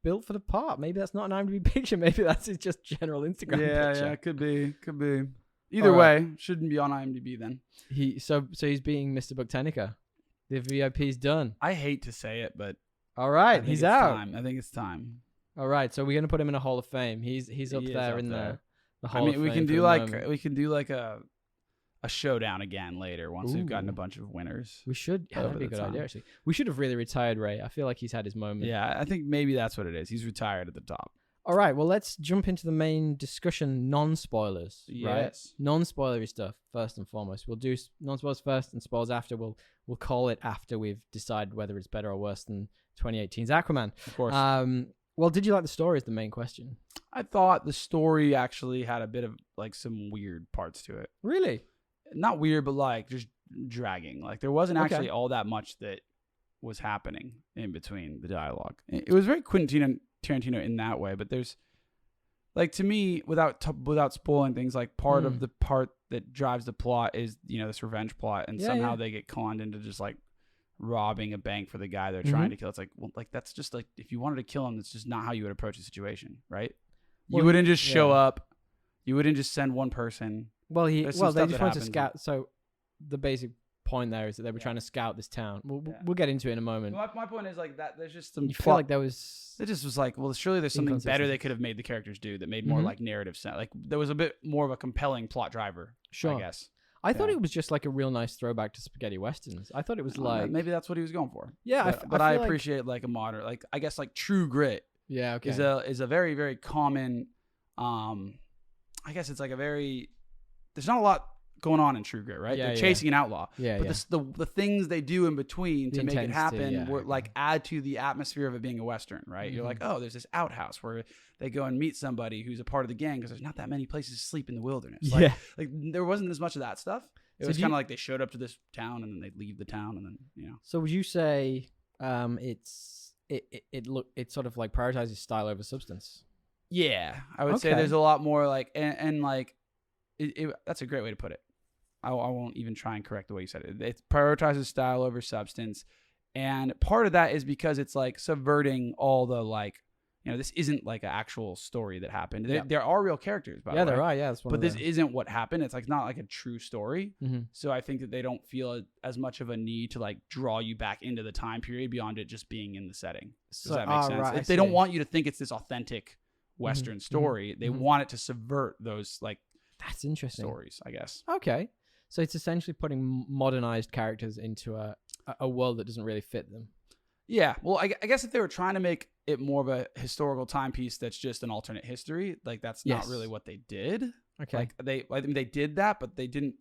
built for the part. Maybe that's not an IMDb picture. Maybe that's his just general Instagram picture. Yeah, could be. Either way, shouldn't be on IMDb then. So he's being Mr. Buktenica. The VIP's done. I hate to say it, but all right, he's out. I think it's time. All right, so we're gonna put him in a Hall of Fame. He's up there in the Hall of Fame. we can do like a showdown again later once we've gotten a bunch of winners. We should. Yeah, that'd be a good idea. Actually, we should have really retired Ray. I feel like he's had his moment. Yeah, I think maybe that's what it is. He's retired at the top. All right, well, let's jump into the main discussion, non-spoilers, right? Yes. Non-spoilery stuff, first and foremost. We'll do non-spoilers first and spoilers after. We'll call it after we've decided whether it's better or worse than 2018's Aquaman. Of course. Well, did you like the story is the main question. I thought the story actually had a bit of, like, some weird parts to it. Really? Not weird, but, like, just dragging. Like, there wasn't actually all that much that was happening in between the dialogue. It was very Quentin Tarantino in that way, but there's, like, to me, without spoiling things, like, part of the part that drives the plot is, you know, this revenge plot, and somehow they get conned into just, like, robbing a bank for the guy they're trying to kill. It's like, well, like, that's just, like, if you wanted to kill him, that's just not how you would approach the situation, right? You wouldn't just show up. You wouldn't just send one person. Well, they just wanted to scout. So the basic point there is that they were trying to scout this town. We'll get into it in a moment. My point is, like, that there's just some you feel like there was it just was like, well, surely there's something better they could have made the characters do that made more like narrative sense. Like, there was a bit more of a compelling plot driver, I guess. I thought it was just like a real nice throwback to spaghetti westerns. I thought it was like maybe that's what he was going for. Yeah, but I appreciate like a modern, like, I guess, like, True Grit. Yeah, okay. Is a very, very common. I guess it's like a very. There's not a lot going on in True Grit, right? They're chasing an outlaw. Yeah, but the things they do in between to make it happen like add to the atmosphere of it being a Western, right? You're like, oh, there's this outhouse where they go and meet somebody who's a part of the gang because there's not that many places to sleep in the wilderness. Like there wasn't as much of that stuff. It was kind of like they showed up to this town and then they'd leave the town and then, you know. So would you say it sort of like prioritizes style over substance? Yeah, I would say there's a lot more like and like that's a great way to put it. I won't even try and correct the way you said it. It prioritizes style over substance. And part of that is because it's like subverting all the, like, you know, this isn't like an actual story that happened. There are real characters, by the way. There are, yeah. But this isn't what happened. It's like not like a true story. So I think that they don't feel as much of a need to like draw you back into the time period beyond it just being in the setting. Does that make sense? Right, they don't want you to think it's this authentic Western story. They want it to subvert those, like, that's interesting stories, I guess. Okay. So it's essentially putting modernized characters into a world that doesn't really fit them. Yeah. Well, I guess if they were trying to make it more of a historical timepiece that's just an alternate history, like, that's not really what they did. Okay. Like, I mean, they did that, but they didn't.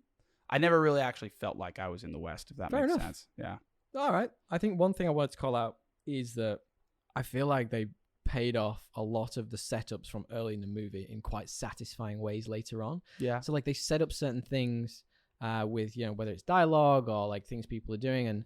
I never really actually felt like I was in the West, if that makes sense. Yeah. All right. I think one thing I wanted to call out is that I feel like they paid off a lot of the setups from early in the movie in quite satisfying ways later on. Yeah. So like they set up certain things with, you know, whether it's dialogue or like things people are doing, and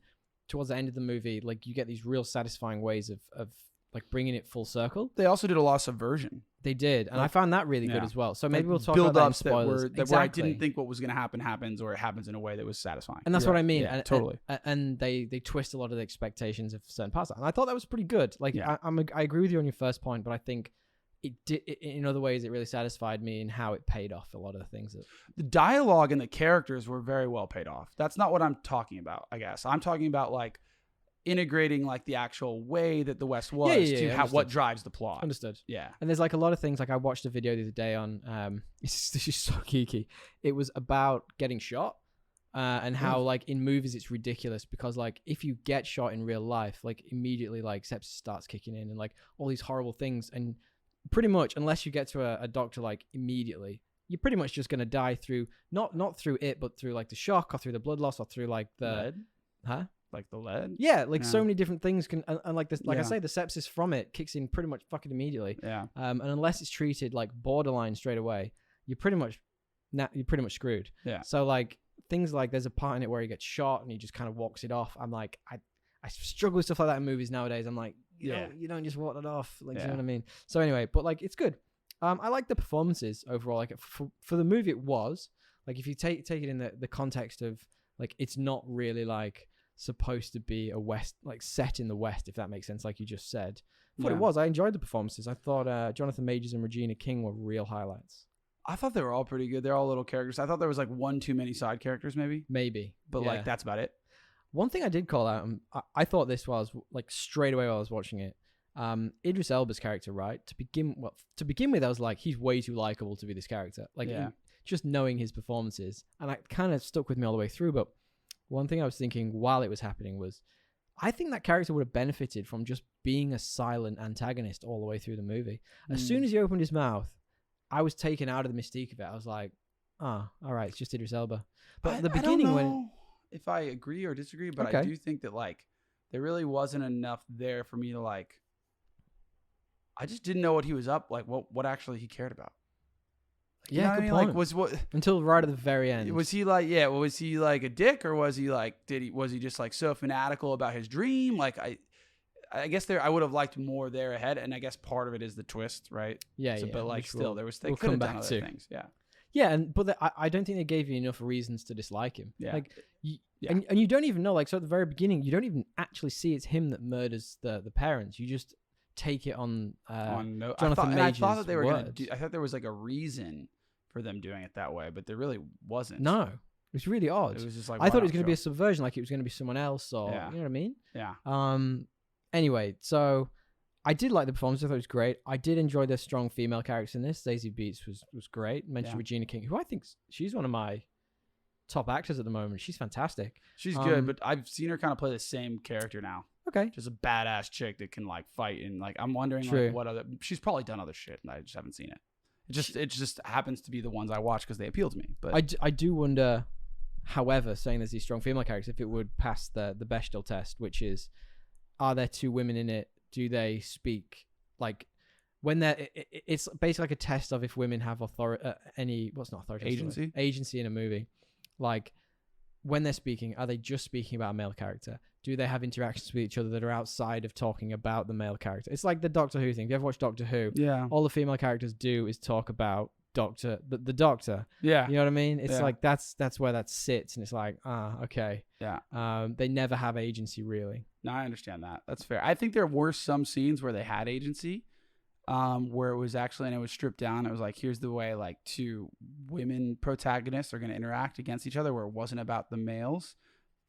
towards the end of the movie, like you get these real satisfying ways of like bringing it full circle. They also did a lot of subversion. They did, and I found that really good as well. So maybe we'll talk about that in spoilers. Where I didn't think what was going to happens, or it happens in a way that was satisfying. And that's what I mean. Yeah, totally. And they twist a lot of the expectations of certain parts, and I thought that was pretty good. Like I agree with you on your first point, but I think it did in other ways. It really satisfied me in how it paid off a lot of the things. The dialogue and the characters were very well paid off. That's not what I'm talking about. I guess I'm talking about like integrating like the actual way that the West was to what drives the plot. Understood. Yeah. And there's like a lot of things. Like I watched a video the other day on this is so geeky. It was about getting shot and how like in movies it's ridiculous because like if you get shot in real life, like immediately like sepsis starts kicking in and like all these horrible things, and pretty much, unless you get to a doctor like immediately, you're pretty much just gonna die through not through it, but through like the shock or through the blood loss or through like the lead? Huh? Like the lead? Yeah, like so many different things can, and like this, like I Yeah. say, the sepsis from it kicks in pretty much fucking immediately. Yeah. And unless it's treated like borderline straight away, you're pretty much screwed. Yeah. So like things like there's a part in it where he gets shot and he just kind of walks it off. I'm like, I struggle with stuff like that in movies nowadays. I'm like, you don't just walk it off. Like, you know what I mean? So anyway, but like it's good. I like the performances overall. Like for the movie, it was like if you take it in the context of like it's not really like supposed to be a West, like set in the West, if that makes sense, like you just said. But it was. I enjoyed the performances. I thought Jonathan Majors and Regina King were real highlights. I thought they were all pretty good. They're all little characters. I thought there was like one too many side characters, maybe. But like that's about it. One thing I did call out, I thought this was like straight away while I was watching it. Idris Elba's character, right? To begin with, I was like, he's way too likable to be this character. Like, just knowing his performances, and it kind of stuck with me all the way through. But one thing I was thinking while it was happening was, I think that character would have benefited from just being a silent antagonist all the way through the movie. As soon as he opened his mouth, I was taken out of the mystique of it. I was like, all right, it's just Idris Elba. But at the beginning, I don't know if I agree or disagree, but I do think that like there really wasn't enough there for me to like. I just didn't know what he was up, like what actually he cared about. You know what I mean? Point. Like was what until right at the very end. Was he like was he like a dick, or was he like was he just like so fanatical about his dream? Like I guess I would have liked more there ahead, and I guess part of it is the twist, right? Yeah, so, but like still there was they we'll could have come done back other to things. Yeah, but I don't think they gave you enough reasons to dislike him. Yeah. Like and you don't even know, like, so at the very beginning you don't even actually see it's him that murders the parents. You just take it on Jonathan Majors' I thought that they were words. I thought there was like a reason for them doing it that way, but there really wasn't. No, it was really odd. It was just like I thought it was going to be a subversion, like it was going to be someone else, or you know what I mean? Yeah. Anyway, so I did like the performance. I thought it was great. I did enjoy the strong female characters in this. Zazie Beetz was great. Mentioned Regina King, who I think she's one of my top actors at the moment. She's fantastic. She's good, but I've seen her kind of play the same character now. Okay. Just a badass chick that can like fight, and like I'm wondering like what other she's probably done other shit and I just haven't seen it. It just happens to be the ones I watch because they appeal to me. But I do wonder, however, saying there's these strong female characters, if it would pass the Bechdel test, which is, are there two women in it? Do they speak like when they're? It's basically like a test of if women have agency in a movie. Like when they're speaking, are they just speaking about a male character? Do they have interactions with each other that are outside of talking about the male character? It's like the Doctor Who thing. If you ever watch Doctor Who, all the female characters do is talk about the Doctor. Yeah. You know what I mean? It's like that's where that sits, and it's like, okay. Yeah. They never have agency really. No, I understand that. That's fair. I think there were some scenes where they had agency, where it was actually, and it was stripped down. It was like, here's the way like two women protagonists are going to interact against each other, where it wasn't about the males.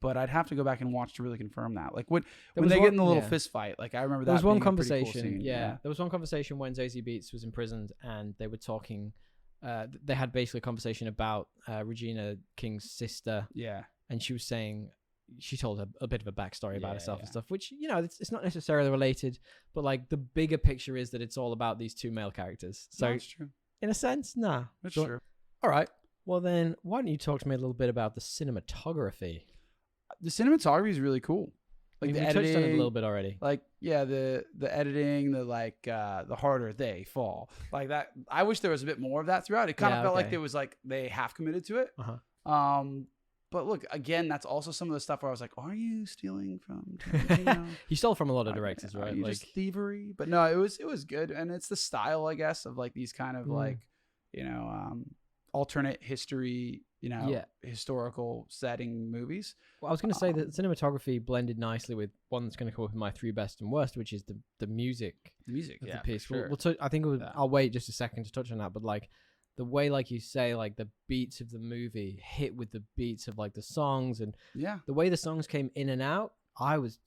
But I'd have to go back and watch to really confirm that. Like when they get in the little fist fight, like I remember that. There was one conversation. Cool scene. Yeah, there was one conversation when Zazie Beetz was imprisoned, and they were talking. They had basically a conversation about Regina King's sister. Yeah, and she was saying she told a bit of a backstory about herself and stuff, which it's not necessarily related, but like the bigger picture is that it's all about these two male characters. So that's true. In a sense, that's true. All right. Well then, why don't you talk to me a little bit about the cinematography? The cinematography is really cool. Like the editing, touched on it a little bit already. Like the editing, the harder they fall. Like that. I wish there was a bit more of that throughout. It kind of felt like it was like they half committed to it. But look, again, that's also some of the stuff where I was like, "Are you stealing from Tarantino?" He stole from a lot of directors, right? Like just thievery. But no, it was good, and it's the style, I guess, of like these kind of like alternate history, historical setting movies. Well, I was going to say that cinematography blended nicely with one that's going to come up in my 3 best and worst, which is the music. The music, of the piece. Sure. I think I'll wait just a second to touch on that, but like the way, like you say, like the beats of the movie hit with the beats of like the songs, and the way the songs came in and out, I was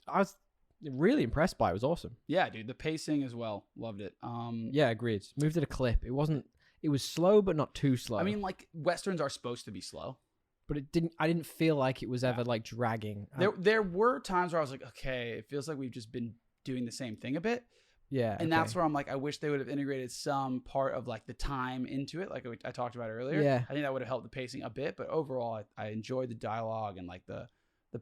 really impressed by. It was awesome. Yeah, dude, the pacing as well, loved it. Yeah, agreed. Moved at a clip. It was slow, but not too slow. I mean, like Westerns are supposed to be slow, but I didn't feel like it was ever like dragging. There were times where I was like, okay, it feels like we've just been doing the same thing a bit. Yeah. And that's where I'm like, I wish they would have integrated some part of like the time into it, like I talked about earlier. Yeah. I think that would have helped the pacing a bit, but overall, I enjoyed the dialogue and like the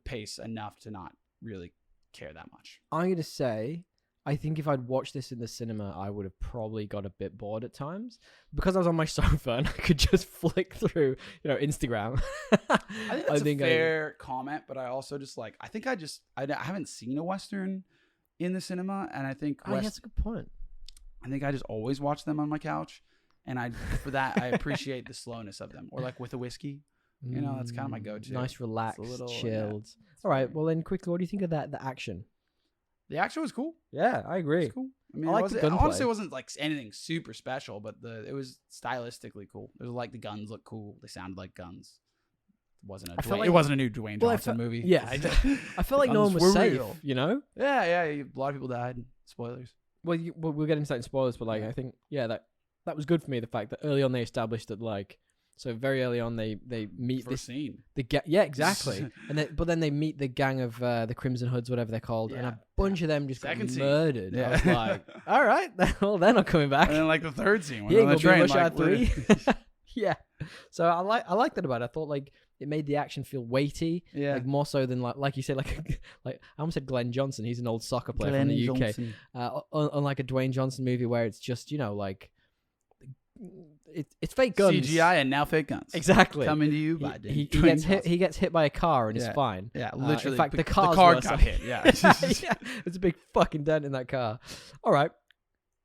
pace enough to not really care that much. I'm going to say, I think if I'd watched this in the cinema, I would have probably got a bit bored at times because I was on my sofa and I could just flick through, Instagram. I think that's a fair comment, but I also just like, I haven't seen a Western in the cinema, and I think that's a good point. I think I just always watch them on my couch, and for that I appreciate the slowness of them, or like with a whiskey. That's kind of my go-to. Nice, relaxed, chilled. All right, well then, quickly, what do you think of the action? The action was cool. Yeah, I agree. It was cool. I mean, honestly, it wasn't like anything super special, but it was stylistically cool. It was like the guns looked cool. They sounded like guns. It wasn't a new Dwayne Johnson movie. Yeah, I felt like no one was safe. Real. Yeah. A lot of people died. Spoilers. Well, we'll get into that in spoilers, but like I think that was good for me. The fact that early on they established that so very early on they meet First scene. Yeah, exactly. But then they meet the gang of the Crimson Hoods, whatever they're called, and a bunch of them just got murdered. Yeah. I was like, all right, well they're not coming back. And then like the third scene, when they're on the train, Rush Hour 3. Yeah. So I like that about it. I thought like it made the action feel weighty, like more so than like you said, like I almost said Glenn Johnson. He's an old soccer player from the UK. Unlike a Dwayne Johnson movie where it's just like it's fake guns, CGI, and now fake guns. Exactly. Coming to you by he gets hit by a car and it's fine. Yeah, literally. In fact, the car got hit. Yeah. It's a big fucking dent in that car. All right,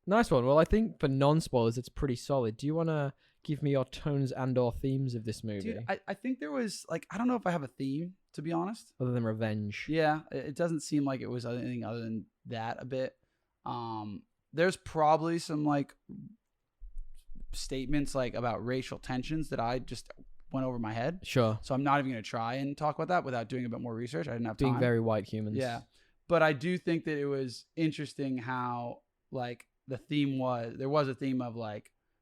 nice one. Well, I think for non-spoilers, it's pretty solid. Do you want to give me your tones and/or themes of this movie? Dude, I think there was I don't know if I have a theme, to be honest. Other than revenge. Yeah, it doesn't seem like it was anything other than that a bit. There's probably some statements about racial tensions that I just went over my head. Sure. So I'm not even going to try and talk about that without doing a bit more research. I didn't have time. Being very white humans. Yeah. But I do think that it was interesting how the theme there was a theme of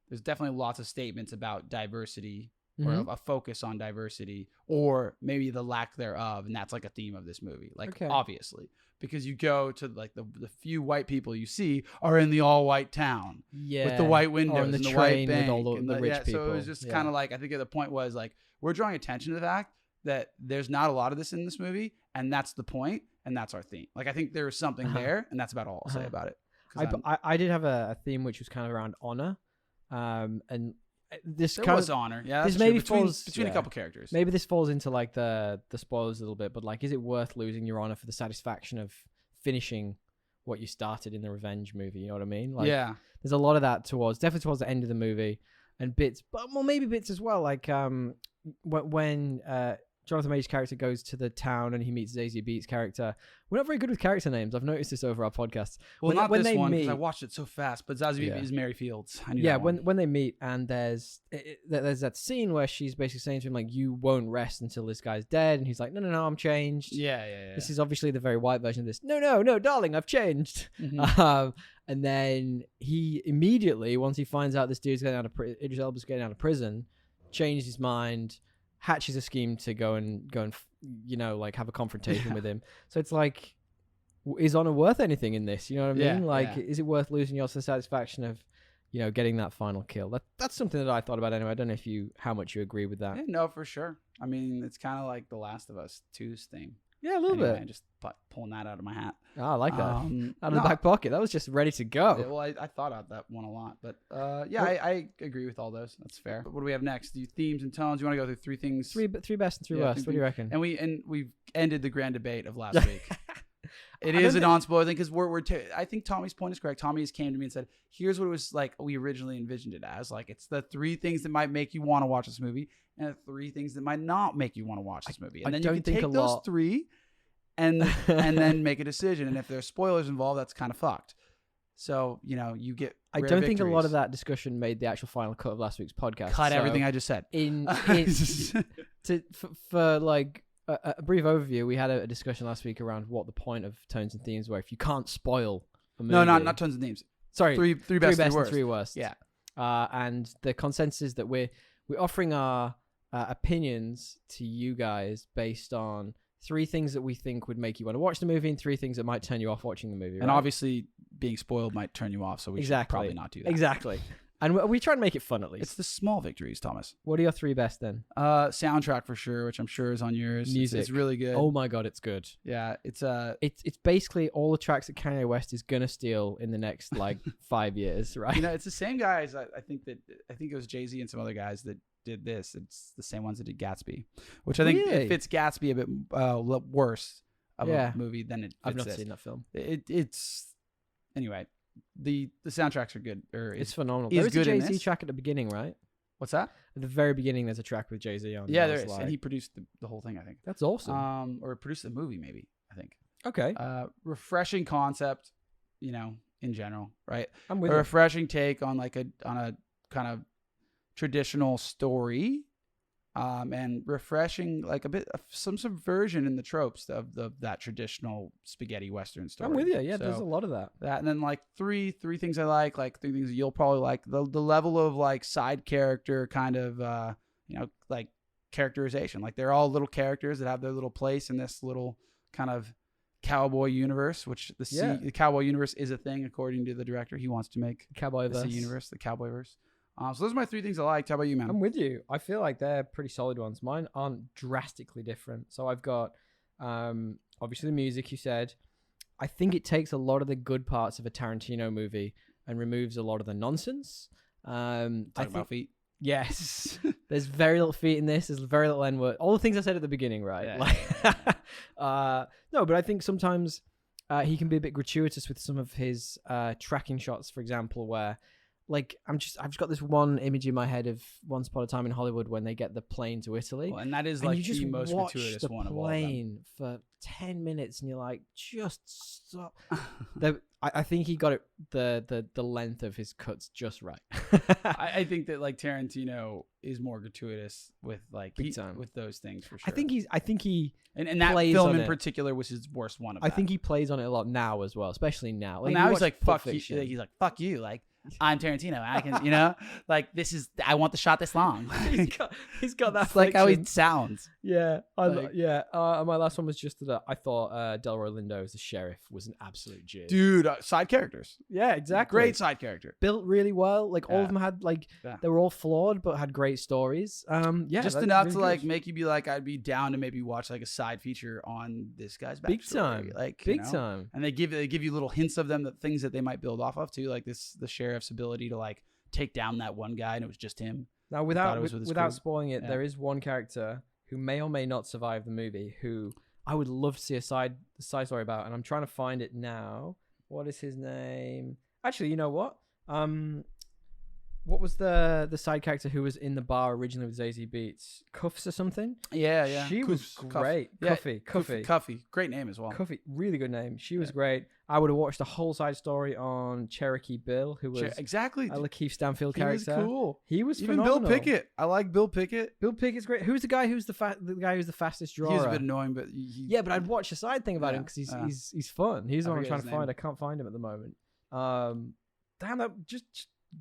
there's definitely lots of statements about diversity or a focus on diversity or maybe the lack thereof. And that's a theme of this movie. Obviously, because you go to the few white people you see are in the all white town with the white windows and the white bank with all the rich people. So it was just kind of I think the point was we're drawing attention to the fact that there's not a lot of this in this movie. And that's the point. And that's our theme. I think there was something there, and that's about all I'll say about it. I did have a theme which was kind of around honor. And this there was honor. Yeah, this maybe falls between a couple characters. Maybe this falls into the spoilers a little bit, but is it worth losing your honor for the satisfaction of finishing what you started in the revenge movie? You know what I mean? There's a lot of that definitely towards the end of the movie, and bits, but maybe bits as well. When Jonathan Major's character goes to the town and he meets Zazie Beetz' character. We're not very good with character names. I've noticed this over our podcast. Well, not this one because I watched it so fast. But Zazie Beetz is Mary Fields. I knew that one. when they meet and there's that scene where she's basically saying to him you won't rest until this guy's dead, and he's like, no, I'm changed. Yeah. This is obviously the very white version of this. No, darling, I've changed. Mm-hmm. And then he immediately, once he finds out this dude's getting out of Idris Elba's getting out of prison, changed his mind. Hatches a scheme to go and have a confrontation with him. So it's is honor worth anything in this? You know what I mean? Is it worth losing your satisfaction of, getting that final kill? That's something that I thought about anyway. I don't know how much you agree with that. Yeah, no, for sure. I mean, it's kind of like The Last of Us 2's theme. Yeah, a little bit. Just pulling that out of my hat. Oh, I like that. Out of the back pocket. That was just ready to go. Yeah, well, I thought about that one a lot. But I agree with all those. That's fair. But what do we have next? The themes and tones. You want to go through three things? Three best and three worst. What do you reckon? And we've ended the grand debate of last week. It is a non-spoiler thing because I think Tommy's point is correct. Tommy just came to me and said, here's what it was we originally envisioned it as. It's the three things that might make you want to watch this movie and the three things that might not make you want to watch this movie. And then you can take those three and then make a decision. And if there's spoilers involved, that's kind of fucked. So, you get I don't think a lot of that discussion made the actual final cut of last week's podcast. Cut everything I just said. For a brief overview, we had a discussion last week around what the point of tones and themes were. If you can't spoil a movie. No, not tones and themes. Sorry, three best and three worst. Yeah. And the consensus is that we're offering our opinions to you guys based on 3 things that we think would make you want to watch the movie, and 3 things that might turn you off watching the movie. And obviously, being spoiled might turn you off, so we should probably not do that. Exactly. And we try and make it fun at least. It's the small victories, Thomas. What are your 3 best then? Soundtrack for sure, which I'm sure is on yours. Music. It's really good. Oh my god, it's good. Yeah, it's basically all the tracks that Kanye West is gonna steal in the next like 5 years, right? It's the same guys. I think it was Jay-Z and some other guys that did this. It's the same ones that did Gatsby, which I think it fits Gatsby a bit worse of a movie than it fits I've not this. seen that film. It's anyway. The soundtracks are good. It's phenomenal. There's a Jay-Z track at the beginning, right? What's that? At the very beginning, there's a track with Jay-Z on. Yeah, there is, and he produced the whole thing. I think that's awesome. Or produced the movie, maybe. I think. Okay. Refreshing concept, in general, right? I'm with a you. refreshing take on a kind of traditional story, and refreshing like a bit of some subversion in the tropes of that traditional spaghetti Western story. I'm with you. Yeah, there's a lot of that. And then like three things I like 3 things that you'll probably like. The level of like side character kind of like characterization. Like they're all little characters that have their little place in this little kind of cowboy universe, which the cowboy universe is a thing according to the director. He wants to make Cowboyverse. The universe, the cowboyverse. So those are my 3 things I liked. How about you, man? I'm with you. I feel like they're pretty solid ones. Mine aren't drastically different. So I've got obviously the music you said. I think it takes a lot of the good parts of a Tarantino movie and removes a lot of the nonsense. About feet. Yes. There's very little feet in this. There's very little N-word. All the things I said at the beginning, right? Yeah. No, but I think sometimes he can be a bit gratuitous with some of his tracking shots, for example, where like I've just got this one image in my head of Once Upon a Time in Hollywood when they get the plane to Italy. Well, and that is like the most gratuitous one of all of them. Plane for 10 minutes and you're like, just stop. I think he got it the length of his cuts just right. I think that like Tarantino is more gratuitous with like with those things for sure. I think he and that film in particular was his worst one of I think he plays on it a lot now as well, especially now. Like, now he's like fuck you. He's like fuck you. Like I'm Tarantino. I can like this is I want the shot this long. he's got that. It's like how he sounds. Yeah, my last one was just that I thought Delroy Lindo as the sheriff was an absolute G. Dude, side characters. Yeah, exactly. Great side character. Built really well. Like all of them had they were all flawed but had great stories. Just enough really to like make you be like I'd be down to maybe watch like a side feature on this guy's backstory. Big time. Like big time. And they give you little hints of them, the things that they might build off of too, like the sheriff's ability to like take down that one guy and it was just him. Now without spoiling it, there is one character who may or may not survive the movie who I would love to see a side story about, and I'm trying to find it now. What is his name? Actually, you know what? What was the side character who was in the bar originally with Zazie Beetz? Cuffs or something? Yeah. She was great. Cuffy. Great name as well. Cuffy. Really good name. She was great. I would have watched the whole side story on Cherokee Bill, who was exactly a Lakeith Stanfield character. He was cool. He was even phenomenal. Bill Pickett. I like Bill Pickett. Bill Pickett's great. Who's the guy who's the fastest drawer? He's a bit annoying, but but I'd watch a side thing about him because he's fun. He's the one I'm trying to find. I can't find him at the moment. Damn, that just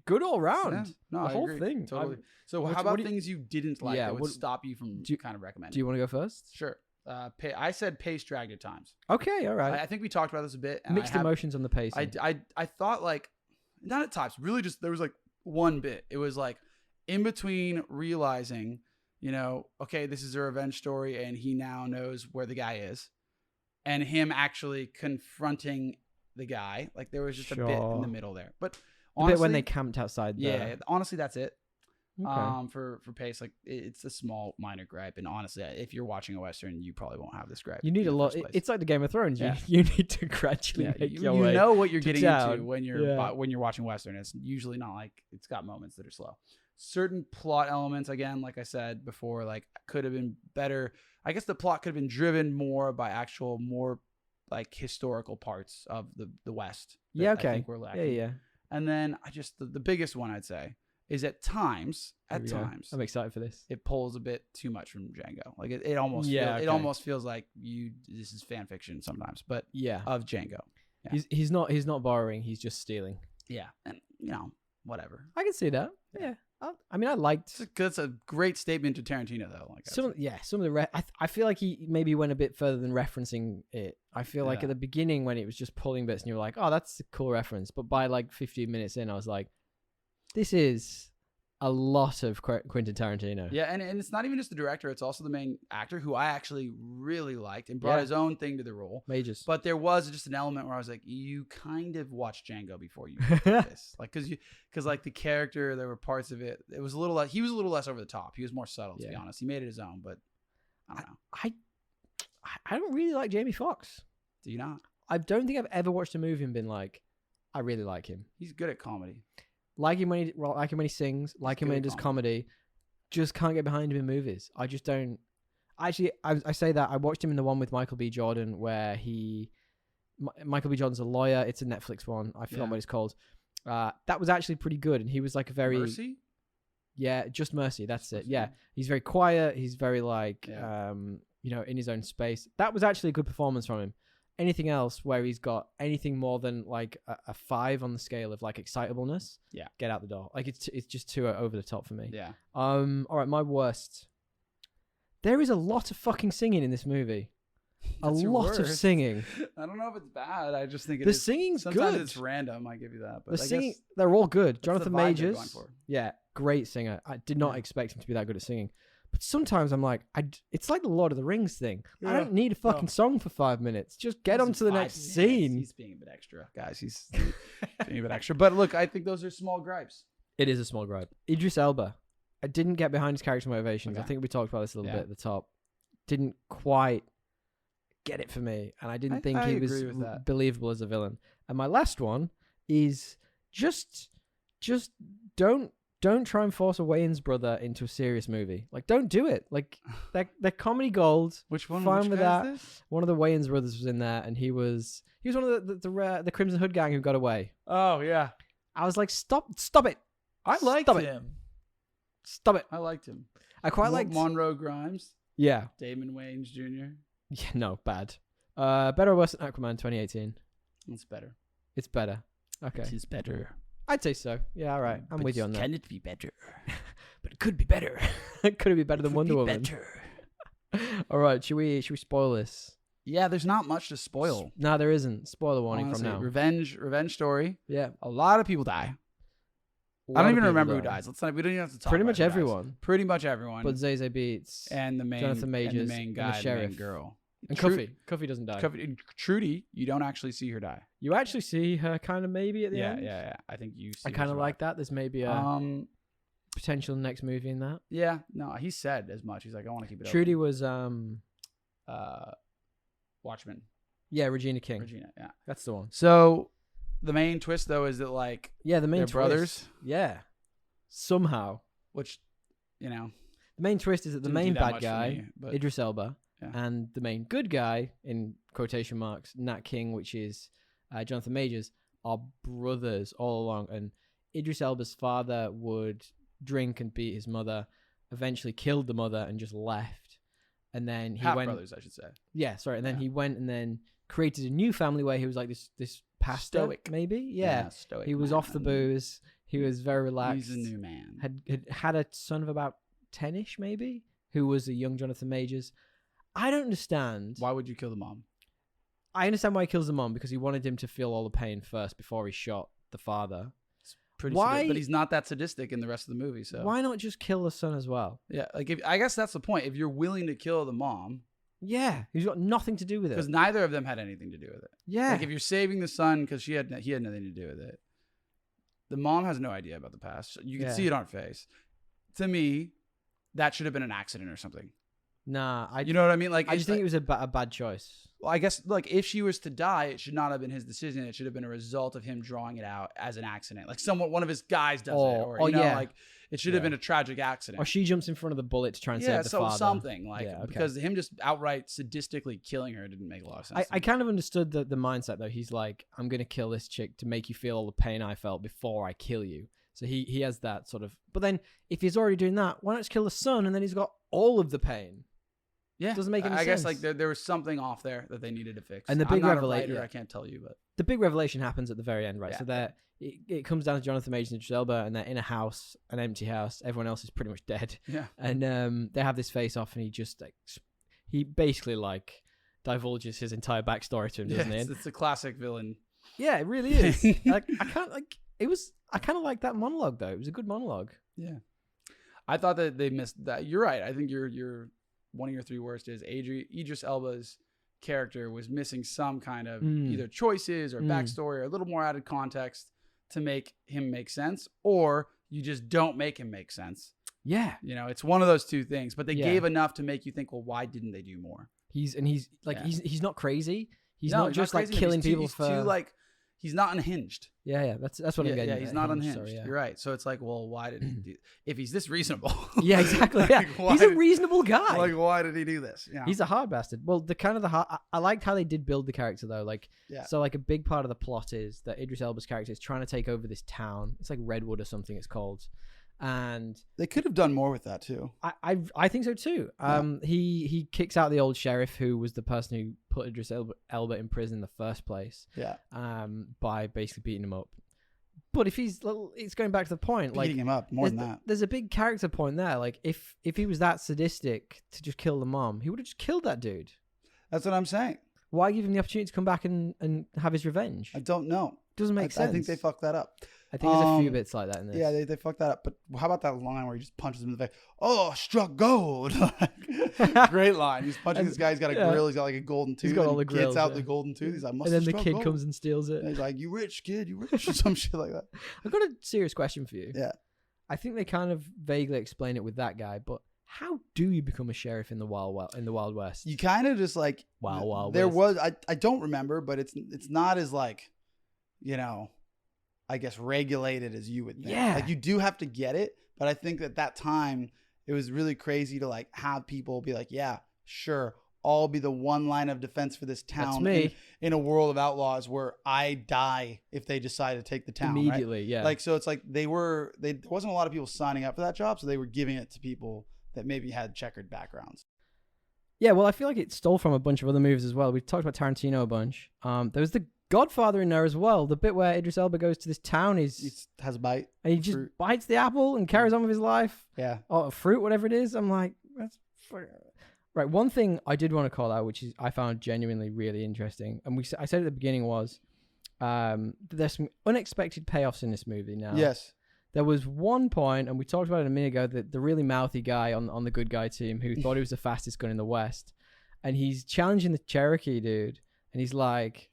good all round. Yeah. No, the I whole agree. thing. Totally. So how about things you didn't like that would stop you from kind of recommending? Do you want to go first? Sure. I said pace dragged at times. Okay, all right. I think we talked about this a bit. Mixed emotions on the pacing. I thought like, not at times, really just, there was like one bit. It was like in between realizing, okay, this is a revenge story and he now knows where the guy is, and him actually confronting the guy. Like there was just a bit in the middle there. But honestly, a bit when they camped outside there. Yeah, honestly, that's it. Okay. For pace, like it's a small minor gripe, and honestly, if you're watching a Western, you probably won't have this gripe. You need a lot. It's like the Game of Thrones. Yeah. You need to gradually make your way. You know what you're getting down. into when you're watching Western. It's usually not like it's got moments that are slow. Certain plot elements, again, like I said before, like could have been better. I guess the plot could have been driven more by actual more like historical parts of the West. Yeah. Okay. I think we're lacking. Yeah. And then I just the biggest one I'd say is at times, I'm excited for this. It pulls a bit too much from Django. Like it almost it almost feels like this is fan fiction sometimes, but of Django. Yeah. He's not borrowing, he's just stealing. Yeah. And whatever. I can see that. Yeah. I mean, I liked That's a great statement to Tarantino, though. Like some of the I feel like he maybe went a bit further than referencing it. I feel like at the beginning when it was just pulling bits and you were like, oh, that's a cool reference. But by like 15 minutes in, I was like, this is a lot of Quentin Tarantino. Yeah, and it's not even just the director; it's also the main actor, who I actually really liked and brought his own thing to the role. Majors. But there was just an element where I was like, you kind of watched Django before you did this, like because like the character, there were parts of it. It was a little he was a little less over the top. He was more subtle, to be honest. He made it his own, but I don't know. I don't really like Jamie Foxx. Do you not? I don't think I've ever watched a movie and been like, I really like him. He's good at comedy. Like him when he sings, like him when he does comedy. Just can't get behind him in movies. I just don't. Actually, I say that I watched him in the one with Michael B. Jordan where Michael B. Jordan's a lawyer. It's a Netflix one. I forgot what it's called. That was actually pretty good, and he was like a very Mercy. Yeah, Just Mercy. That's it. Yeah, he's very quiet. He's very like in his own space. That was actually a good performance from him. Anything else where he's got anything more than like a 5 on the scale of like excitableness, get out the door. Like it's just too over the top for me. Yeah. All right, my worst. There is a lot of fucking singing in this movie. A lot of singing. I don't know if it's bad. I just think the singing's sometimes good. It's random. I give you that. But the singing, they're all good. Jonathan the vibe they're Majors, going for. yeah, great singer. I did not expect him to be that good at singing. But sometimes I'm like, it's like the Lord of the Rings thing. I don't need a fucking song for 5 minutes. Just get on to the next scene. He's being a bit extra, guys. He's being a bit extra. But look, I think those are small gripes. It is a small gripe. Idris Elba. I didn't get behind his character motivations. Okay. I think we talked about this a little bit at the top. Didn't quite get it for me. And I didn't think he was believable as a villain. And my last one is just don't try and force a Wayans brother into a serious movie. Like, don't do it. Like, they're comedy gold. Which one? Fine which with guy that. is this? One of the Wayans brothers was in there, and he was one of the Crimson Hood gang who got away. Oh yeah. I was like, stop it. I liked him. Stop it. I liked him. I quite liked Monroe Grimes. Yeah. Damon Wayans Jr. Yeah. No, bad. Better or worse than Aquaman 2018? It's better. It's better. Okay. It is better. I'd say so. Yeah, all right. I'm with you on that. Can it be better? But it could be better. Could it be better than Wonder Woman? Better. All right. Should we spoil this? Yeah, there's not much to spoil. No, there isn't. Spoiler warning Honestly, from now. Revenge story. Yeah. A lot of people die. I don't even remember who dies. We don't even have to talk Pretty about much who dies. everyone. Pretty much everyone. But Zazie Beetz and the main Jonathan Majors and the main guy, and the sheriff. main girl. And Cuffy. Cuffy doesn't die. Trudy, you don't actually see her die. You actually see her kind of maybe at the end. Yeah. I think you see I kind of like that. There's maybe a potential next movie in that. Yeah, no, he said as much. He's like, I want to keep it Trudy open. was Watchmen. Yeah, Regina King. Yeah. That's the one. So the main twist though is that like the main they're twist, brothers. Yeah. Somehow. Which, the main twist is that the main bad guy, me, Idris Elba, and the main good guy, in quotation marks, Nat King, which is Jonathan Majors, are brothers all along. And Idris Elba's father would drink and beat his mother, eventually killed the mother and just left. And then he went... brothers, I should say. Yeah, sorry. And then he went and then created a new family where he was like this pastor, stoic. Maybe? Yeah. Stoic. He was off the booze. He was very relaxed. He's a new man. Had a son of about 10-ish, maybe, who was a young Jonathan Majors. I don't understand. Why would you kill the mom? I understand why he kills the mom, because he wanted him to feel all the pain first before he shot the father. It's pretty sadistic, but he's not that sadistic in the rest of the movie. So why not just kill the son as well? Yeah, like I guess that's the point. If you're willing to kill the mom, yeah, he's got nothing to do with it, because neither of them had anything to do with it. Yeah, like if you're saving the son because he had nothing to do with it. The mom has no idea about the past. You can see it on her face. To me, that should have been an accident or something. Nah, you know what I mean? Like I just think it was a bad choice. Well, I guess like if she was to die, it should not have been his decision. It should have been a result of him drawing it out as an accident. Like one of his guys does it, or like it should have been a tragic accident. Or she jumps in front of the bullet to try and save the father. Something like because him just outright sadistically killing her didn't make a lot of sense. I kind of understood the mindset though. He's like, I'm gonna kill this chick to make you feel all the pain I felt before I kill you. So he has that sort of. But then if he's already doing that, why not just kill the son and then he's got all of the pain? Yeah, It doesn't make any sense. I guess like there was something off there that they needed to fix. And the big I'm not a revelation, writer, I can't tell you, but the big revelation happens at the very end, right? Yeah. So it comes down to Jonathan Majors and Idris Elba, and they're in a house, an empty house. Everyone else is pretty much dead. yeah, And they have this face off, and he basically like divulges his entire backstory to him, doesn't he? It's a classic villain. Yeah, it really is. I kind of like that monologue though. It was a good monologue. Yeah, I thought that they missed that. You're right. I think you're one of your 3 worst is Idris Elba's character was missing some kind of either choices or backstory or a little more added context to make him make sense, or you just don't make him make sense. Yeah, it's one of those 2 things. But they gave enough to make you think, well, why didn't they do more? He's he's not crazy. He's No, not just crazy. like killing people he's for too like he's not unhinged. Yeah, that's what I'm getting. Yeah, he's not unhinged. Sorry, yeah. You're right. So it's like, well, why did he do? If he's this reasonable, Yeah, exactly. Yeah, he's a reasonable guy. Like, why did he do this? Yeah. He's a hard bastard. Well, I liked how they did build the character though. Like, so like a big part of the plot is that Idris Elba's character is trying to take over this town. It's like Redwood or something. It's called. And they could have done more with that too. I think so too. He kicks out the old sheriff who was the person who put Idris Elba in prison in the first place. Yeah. By basically beating him up. But if it's going back to the point, like beating him up more than that. There's a big character point there. Like if he was that sadistic to just kill the mom, he would have just killed that dude. That's what I'm saying. Why give him the opportunity to come back and have his revenge? I don't know. Doesn't make sense. I think they fucked that up. I think there's a few bits like that in this. Yeah, they fucked that up. But how about that line where he just punches him in the face? Oh, struck gold. Great line. He's punching this guy. He's got a grill. He's got like a golden tooth. He's got all the grills. Gets out the golden tooth. He's like, and then the kid comes and steals it. And he's like, you rich, kid. You rich. Or some shit like that. I've got a serious question for you. Yeah. I think they kind of vaguely explain it with that guy, but how do you become a sheriff in the Wild West? You kind of just like Wild there West. was I don't remember, but it's not as like, I guess regulated as you would think. Yeah. Like you do have to get it, but I think at that time it was really crazy to like have people be like, yeah, sure, I'll be the one line of defense for this town. That's me. In a world of outlaws where I die if they decide to take the town. Immediately, right? yeah. Like so it's like there wasn't a lot of people signing up for that job, so they were giving it to people that maybe had checkered backgrounds. Yeah, well, I feel like it stole from a bunch of other movies as well. We talked about Tarantino a bunch. There was the Godfather in there as well. The bit where Idris Elba goes to this town, he has a bite, and he just bites the apple and carries on with his life. Yeah, or fruit, whatever it is. I'm like, that's right. One thing I did want to call out, which is I found genuinely really interesting, and I said at the beginning was, there's some unexpected payoffs in this movie. Now, yes. There was one point, and we talked about it a minute ago, that the really mouthy guy on the good guy team who thought he was the fastest gun in the West, and he's challenging the Cherokee dude, and he's like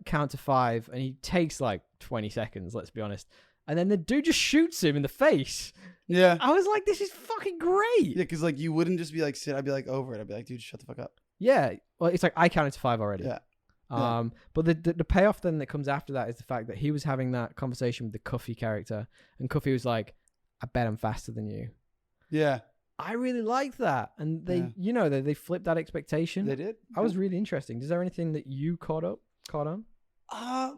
count to 5, and he takes like 20 seconds. Let's be honest, and then the dude just shoots him in the face. Yeah, I was like, this is fucking great. Yeah, because like you wouldn't just be like sit. I'd be like over it. I'd be like, dude, shut the fuck up. Yeah, well, it's like I counted to 5 already. Yeah. But the payoff then that comes after that is the fact that he was having that conversation with the Cuffy character, and Cuffy was like, I bet I'm faster than you. Yeah. I really liked that. And they flipped that expectation. They did. That was really interesting. Is there anything that you caught on?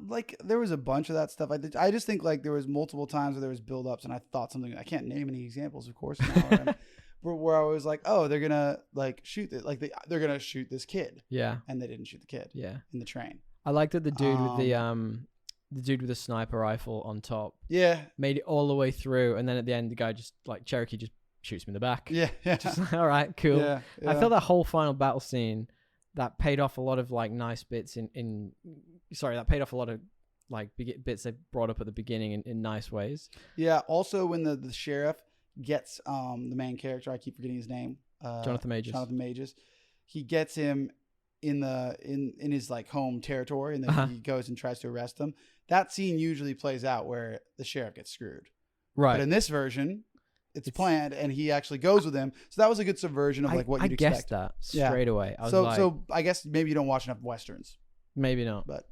Like there was a bunch of that stuff. I just think like there was multiple times where there was build-ups and I thought something, I can't name any examples, of course, now, where I was like, oh, they're gonna like shoot it, like they're gonna shoot this kid. Yeah. And they didn't shoot the kid. Yeah. In the train. I liked that the dude with the dude with the sniper rifle on top. Yeah. Made it all the way through, and then at the end the guy just like Cherokee just shoots him in the back. Yeah. Just like, all right, cool. Yeah. I felt that whole final battle scene that paid off a lot of like nice bits that paid off a lot of like bits they brought up at the beginning in nice ways. Yeah. Also, when the sheriff gets the main character, I keep forgetting his name, Jonathan Majors. He gets him in his like home territory, and then he goes and tries to arrest him. That scene usually plays out where the sheriff gets screwed. Right. But in this version, it's planned, and he actually goes with him. So that was a good subversion of like what you'd expect. I guessed that straight away. So I guess maybe you don't watch enough Westerns. Maybe not. But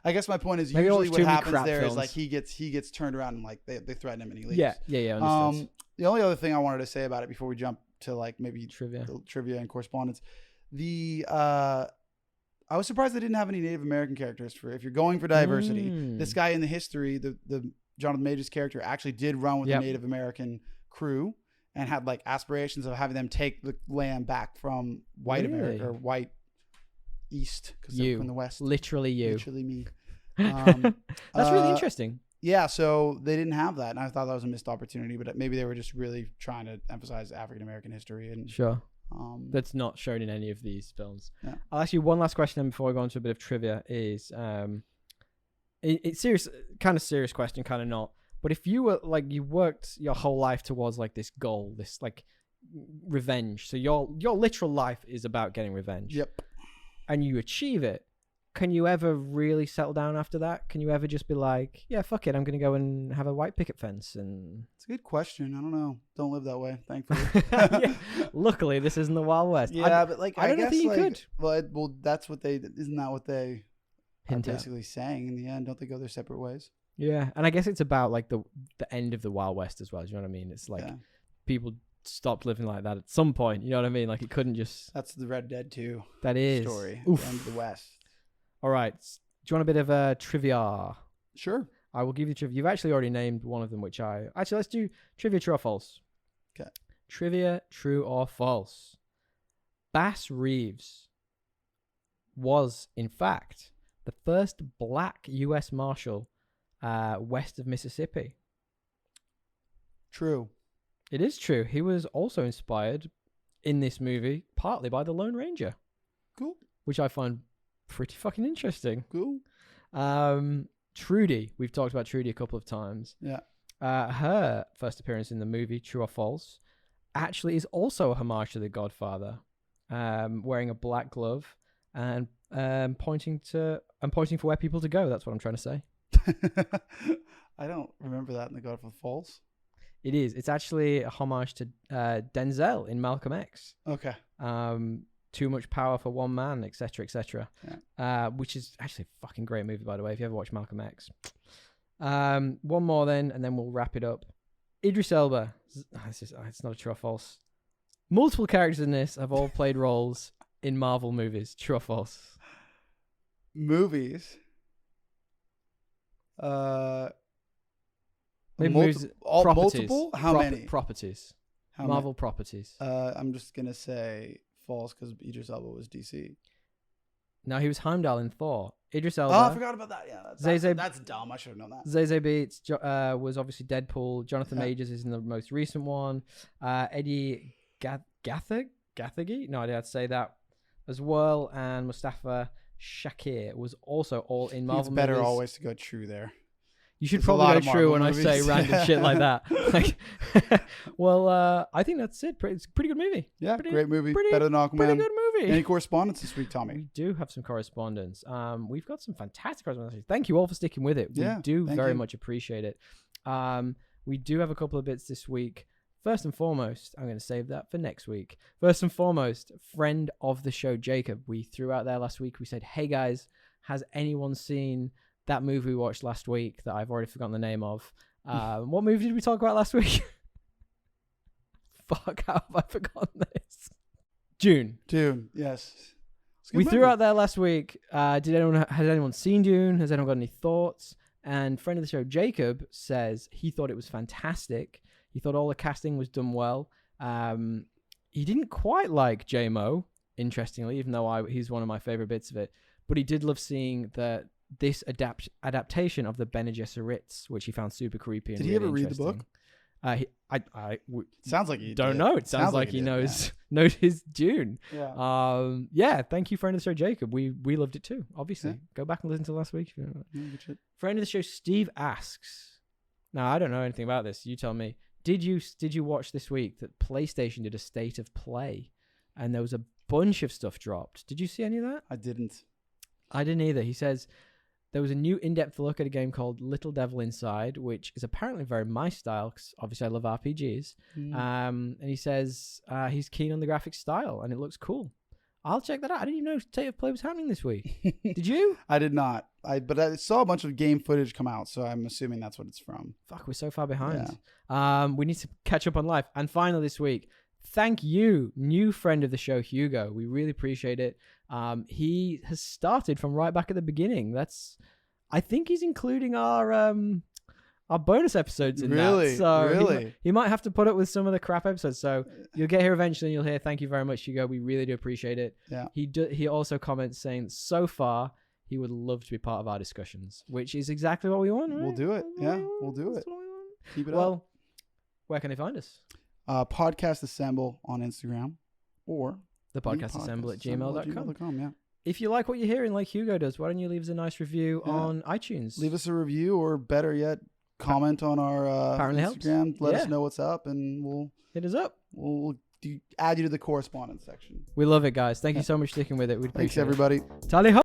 I guess my point is usually what happens there is like he gets turned around and like they threaten him and he leaves. Yeah. Understood. The only other thing I wanted to say about it before we jump to like maybe trivia and correspondence, I was surprised they didn't have any Native American characters if you're going for diversity. This guy in the history, the Jonathan Majors character actually did run with a Native American crew, and had like aspirations of having them take the land back from white America or white East, because they're from the West. Literally me. That's really interesting. Yeah, so they didn't have that, and I thought that was a missed opportunity. But maybe they were just really trying to emphasize African American history, and sure. That's not shown in any of these films. Yeah. I'll ask you one last question before I go on to a bit of trivia. Is it's serious, kind of serious question, kind of not. But if you were like, you worked your whole life towards like this goal, this like revenge. So your literal life is about getting revenge. Yep. And you achieve it. Can you ever really settle down after that? Can you ever just be like, yeah, fuck it, I'm going to go and have a white picket fence? And it's a good question. I don't know. Don't live that way, thankfully. Yeah. Luckily, this isn't the Wild West. Yeah, but like, I don't guess know if you like, could. Well, that's what isn't that what they Hint are basically saying in the end? Don't they go their separate ways? Yeah, and I guess it's about like the end of the Wild West as well. Do you know what I mean? It's like people stopped living like that at some point. You know what I mean? Like it couldn't just. That's the Red Dead 2. That is story. Oof. The end of the West. All right. Do you want a bit of trivia? Sure. I will give you trivia. You've actually already named one of them, which let's do trivia, true or false. Okay. Trivia, true or false. Bass Reeves was, in fact, the first black U.S. Marshal west of Mississippi. True. It is true. He was also inspired in this movie partly by the Lone Ranger. Cool. Which I find pretty fucking interesting. Cool. Trudy. We've talked about Trudy a couple of times. Yeah. Her first appearance in the movie, True or False, actually is also a homage to The Godfather, wearing a black glove and pointing for where people to go. That's what I'm trying to say. I don't remember that in The Godfather. False. It is. It's actually a homage to Denzel in Malcolm X. Okay. Too much power for one man, etc., etc. Yeah. Which is actually a fucking great movie, by the way, if you ever watched Malcolm X. One more then, and then we'll wrap it up. Idris Elba. It's not a true or false. Multiple characters in this have all played roles in Marvel movies. True or false? Movies. Maybe movies, properties. Multiple? How many? Properties. How Marvel many? properties. I'm just going to say false because Idris Elba was DC. No, he was Heimdall in Thor. Idris Elba. Oh, I forgot about that. Yeah, that's dumb. I should have known that. Zazie Beetz was obviously Deadpool. Jonathan Majors is in the most recent one. Eddie Gathegi? No idea how to say that as well. And Mustafa Shakir was also all in Marvel It's better movies. always to go true there. You should probably go true when movies. I say random shit like that. Like, well, I think that's it. It's a pretty good movie. Yeah, great movie. Better than Aquaman. Pretty good movie. Any correspondence this week, Tommy? We do have some correspondence. We've got some fantastic correspondence. Thank you all for sticking with it. We do very much appreciate it. We do have a couple of bits this week. First and foremost, I'm going to save that for next week. First and foremost, friend of the show, Jacob. We threw out there last week. We said, hey guys, has anyone seen that movie we watched last week that I've already forgotten the name of? What movie did we talk about last week? Fuck, how have I forgotten this? Dune, yes. We threw out there last week. Has anyone seen Dune? Has anyone got any thoughts? And friend of the show, Jacob, says he thought it was fantastic. He thought all the casting was done well. He didn't quite like J-Mo, interestingly, even though he's one of my favorite bits of it. But he did love seeing this adaptation of the Bene Gesserits, which he found super creepy. And did he ever read the book? Sounds like he don't know. It sounds like he knows his Dune. Yeah. Thank you, friend of the show, Jacob. We loved it too. Obviously, go back and listen to last week. Friend of the show, Steve asks. Now I don't know anything about this. You tell me. Did you watch this week that PlayStation did a state of play, and there was a bunch of stuff dropped? Did you see any of that? I didn't. I didn't either. He says there was a new in-depth look at a game called Little Devil Inside, which is apparently very my style, because obviously I love RPGs. And he says he's keen on the graphic style, and it looks cool. I'll check that out. I didn't even know State of Play was happening this week. Did you? I did not. But I saw a bunch of game footage come out, so I'm assuming that's what it's from. Fuck, we're so far behind. Yeah. We need to catch up on life. And finally this week, thank you, new friend of the show, Hugo. We really appreciate it. He has started from right back at the beginning. I think he's including our our bonus episodes in Really? that. So Really? he might have to put up with some of the crap episodes. So you'll get here eventually and you'll hear, thank you very much, Hugo. We really do appreciate it. Yeah. He also comments saying that so far he would love to be part of our discussions, which is exactly what we want, right? We'll do it. Yeah, we'll do it. Keep it up. Well, where can they find us? Podcast Assemble on Instagram or The Podcast Assemble at gmail.com. Yeah. If you like what you're hearing, like Hugo does, why don't you leave us a nice review on iTunes? Leave us a review, or better yet, comment on our Apparently Instagram. helps. Let us know what's up, and we'll hit us up. We'll add you to the correspondence section. We love it, guys. Thank you so much for sticking with it. We appreciate Thanks, everybody. Tally ho!